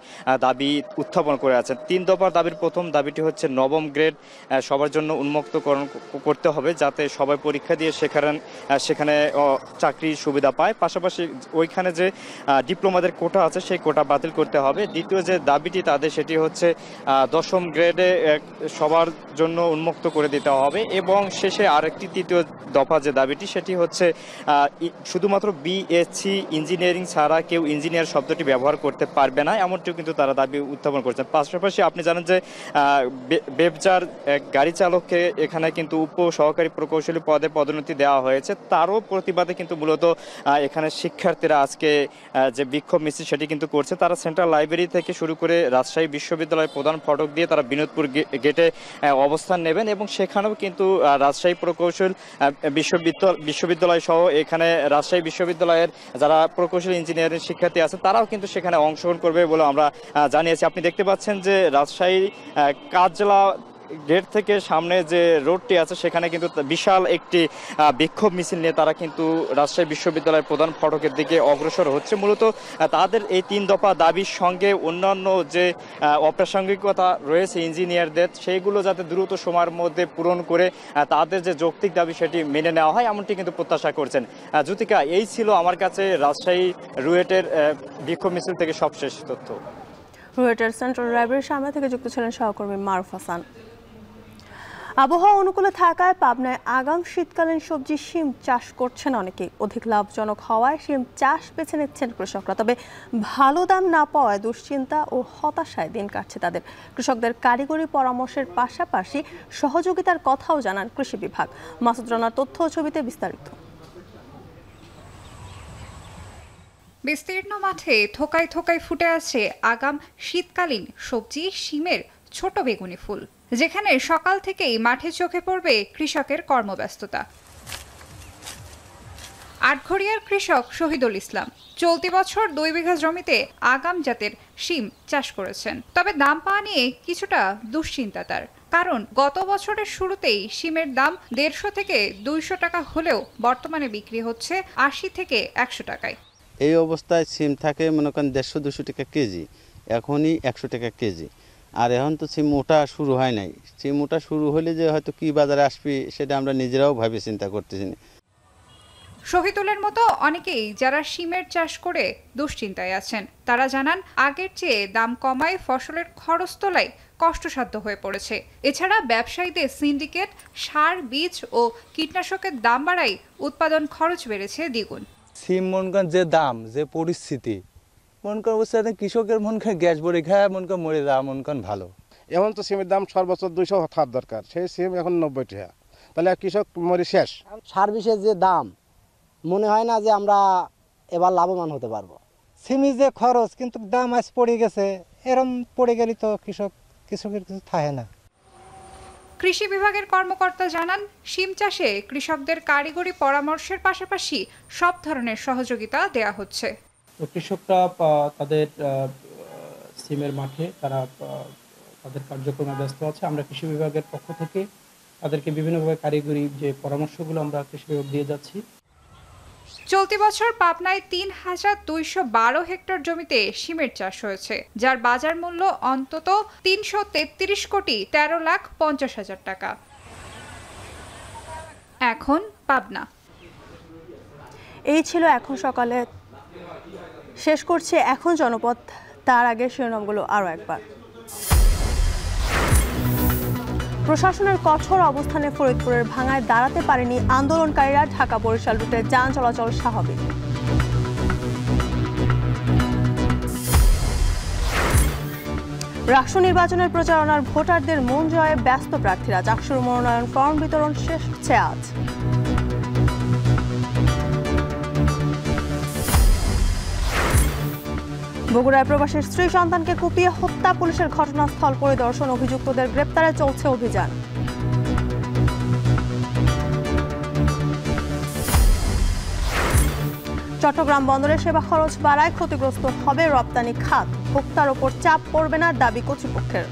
দাবি উত্থাপন করে আছেন। 3 দফার দাবির প্রথম দাবিটি হচ্ছে নবম গ্রেড সবার জন্য উন্মুক্তকরণ করতে হবে, যাতে সবাই পরীক্ষা দিয়ে সেখানে চাকরির সুবিধা পায়। পাশাপাশি ওইখানে যে ডিপ্লোমাদের কোটা আছে সেই কোটা বাতিল করতে হবে। দ্বিতীয় যে দাবিটি তাদের, সেটি হচ্ছে 10ম গ্রেডে সবার জন্য উন্মুক্ত করে দিতে হবে এবং শেষে আরেকটি তৃতীয় দফা যে দাবিটি, সেটি হচ্ছে শুধুমাত্র বিএসসি ইঞ্জিনিয়ারিং ছাড়া কেউ ইঞ্জিনিয়ার শব্দটি ব্যবহার করতে পারবে না, এমনটিও কিন্তু তারা দাবি উত্থাপন করছেন। পাশাপাশি আপনি জানেন যে বেবজার গাড়ি চালককে এখানে কিন্তু উপসহকারী প্রকৌশলী পদে পদোন্নতি দেওয়া হয়েছে, তারও প্রতিবাদে কিন্তু মূলত এখানে শিক্ষার্থীরা আজকে যে বিক্ষোভ মিছিল সেটি কিন্তু করছে। তারা সেন্ট্রাল লাইব্রেরি থেকে শুরু করে রাজশাহী বিশ্ববিদ্যালয়ের প্রধান ফটক দিয়ে তারা বিনোদপুর গেটে অবস্থান নেবেন এবং সেখানেও কিন্তু রাজশাহী প্রকৌশল বিশ্ববিদ্যালয় সহ এখানে রাজশাহী বিশ্ববিদ্যালয়ের যারা প্রকৌশল ইঞ্জিনিয়ারিং শিক্ষার্থী আছে তারাও কিন্তু সেখানে অংশগ্রহণ করবে বলে আমরা জানিয়েছি। আপনি দেখতে পাচ্ছেন যে রাজশাহী কাজলা গেট থেকে সামনে যে রোডটি আছে সেখানে কিন্তু বিশাল একটি বিক্ষোভ মিছিল নিয়ে তারা কিন্তু রাজশাহী বিশ্ববিদ্যালয়ের প্রধান ফটকের দিকে অগ্রসর হচ্ছে। মূলত তাদের এই 3 দফা দাবির সঙ্গে অন্যান্য যে অপ্রাসঙ্গিকতা রয়েছে ইঞ্জিনিয়ারদের, সেইগুলো যাতে দ্রুত সময়ের মধ্যে পূরণ করে তাদের যে যৌক্তিক দাবি সেটি মেনে নেওয়া হয়, এমনটি কিন্তু প্রত্যাশা করছেন। জ্যোতিকা, এই ছিল আমার কাছে রাজশাহী রুয়েটের বিক্ষোভ মিছিল থেকে সবশেষ তথ্য। রুয়েটের সেন্ট্রাল লাইব্রেরির সামনে থেকে যুক্ত ছিলেন সহকর্মী মারুফ হাসান। আবহাওয়া অনুকূলে থাকায় পাবনায় আগাম শীতকালীন সবজি শিম চাষ করছেন অনেকেই। অধিক লাভজনক হওয়ায় শিম চাষ বেছে নিচ্ছেন কৃষকরা। তবে ভালো দাম না পাওয়ায় দুশ্চিন্তা ও হতাশায় দিন কাটছে তাদের। কৃষকদের কারিগরি পরামর্শের পাশাপাশি সহযোগিতার কথাও জানান কৃষি বিভাগ। মাসুদ রানার তথ্য ও ছবিতে বিস্তারিত। বিস্তীর্ণ মাঠে থোকায় থোকায় ফুটে আছে আগাম শীতকালীন সবজি শিমের ছোট বেগুনি ফুল, যেখানে সকাল থেকেই মাঠে চোখে পড়বে কৃষকের কর্মব্যস্ততা। আটঘরিয়ার কৃষক শহীদুল ইসলাম চলতি বছর 2 বিঘা জমিতে আগাম জাতের শিম চাষ করেছেন। তবে দাম পাওয়া নিয়ে কিছুটা দুশ্চিন্তা তার। কারণ গত বছরের শুরুতেই শিমের দাম 150 থেকে 200 টাকা হলেও বর্তমানে বিক্রি হচ্ছে 80 থেকে 100 টাকায়। এই অবস্থায় সিম থাকে মনে করেন 150-200 টাকা কেজি, এখনই 100 টাকা কেজি। আর এখন তো সিম ওঠা শুরু হয় নাই, সিম ওঠা শুরু হলে যে হয়তো কি বাজারে আসবে সেটা আমরা নিজেরাও ভাবে চিন্তা করতেছি না। শহীদুলের মতো অনেকেই যারা শিমের চাষ করে দুশ্চিন্তায় আছেন, তারা জানান আগের চেয়ে দাম কমায় ফসলের খরচ তোলায় কষ্টসাধ্য হয়ে পড়েছে। এছাড়া ব্যবসায়ীদের সিন্ডিকেট, সার, বীজ ও কীটনাশকের দাম বাড়ায় উৎপাদন খরচ বেড়েছে দ্বিগুণ। সিম মনে করেন যে দাম, যে পরিস্থিতি, মনে করেন অবস্থা কৃষকের মনে করেন গ্যাস ভরে খায় মনে করেন মরে যাওয়া মনে করেন ভালো। এখন তো সিমের দাম সর্বোচ্চ 200 হওয়ার দরকার, সেই সিম এখন 90 টাকা, তাহলে কৃষক মরে শেষ। সার বিষের যে দাম, মনে হয় না যে আমরা এবার লাভবান হতে পারবো। সিমি যে খরচ, কিন্তু দাম আজ পড়ে গেছে, এরম পড়ে গেলে তো কৃষকের কিছু থাকে না। কৃষি বিভাগের কর্মকর্তা জানান, শিম চাষে কৃষকদের কারিগরি পরামর্শের পাশাপাশি সব ধরনের সহযোগিতা দেয়া হচ্ছে। কৃষকরা তাদের সিমের মাঠে তারা তাদের কার্যক্রমে ব্যস্ত আছে। আমরা কৃষি বিভাগের পক্ষ থেকে তাদেরকে বিভিন্নভাবে কারিগরি যে পরামর্শগুলো আমরা কৃষি বিভাগ দিয়ে যাচ্ছি। চলতি বছর পাবনায় ৩,২১২ হেক্টর জমিতে শিমের চাষ হয়েছে, যার বাজার মূল্য অন্তত ৩৩৩ কোটি ১৩ লাখ ৫০ হাজার টাকা। এখন পাবনা। এই ছিল এখন সকালে। শেষ করছি এখন জনপদ, তার আগে শিরোনামগুলো আরও একবার। প্রশাসনের কঠোর অবস্থানে ফরিদপুরের ভাঙায় দাঁড়াতে পারেনি আন্দোলনকারীরা, ঢাকা বরিশাল রুটে যান চলাচল স্বাভাবিক। রাষ্ট্র নির্বাচনের প্রচারণার ভোটারদের মন জয়ে ব্যস্ত প্রার্থীরা, চাকসুর মনোনয়ন ফর্ম বিতরণ শেষ হচ্ছে আজ। বগুড়ায় প্রবাসীর স্ত্রী সন্তানকে কুপিয়ে হত্যা, পুলিশের ঘটনাস্থল পরিদর্শন, অভিযুক্তদের গ্রেপ্তারে চলছে অভিযান। চট্টগ্রাম বন্দরে সেবা খরচ বাড়ায় ক্ষতিগ্রস্ত হবে রপ্তানি খাত, ভোক্তার ওপর চাপ পড়বে না দাবি কর্তৃপক্ষের।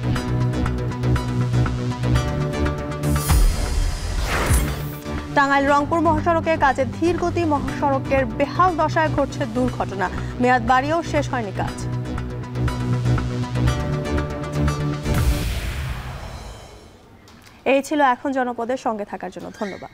টাঙ্গাইল রংপুর মহাসড়কে কাজে ধীর গতি, মহাসড়কের বেহাল দশায় ঘটছে দুর্ঘটনা, মেয়াদ বাড়িয়েও শেষ হয়নি কাজ। এই ছিল এখন জনপদের, সঙ্গে থাকার জন্য ধন্যবাদ।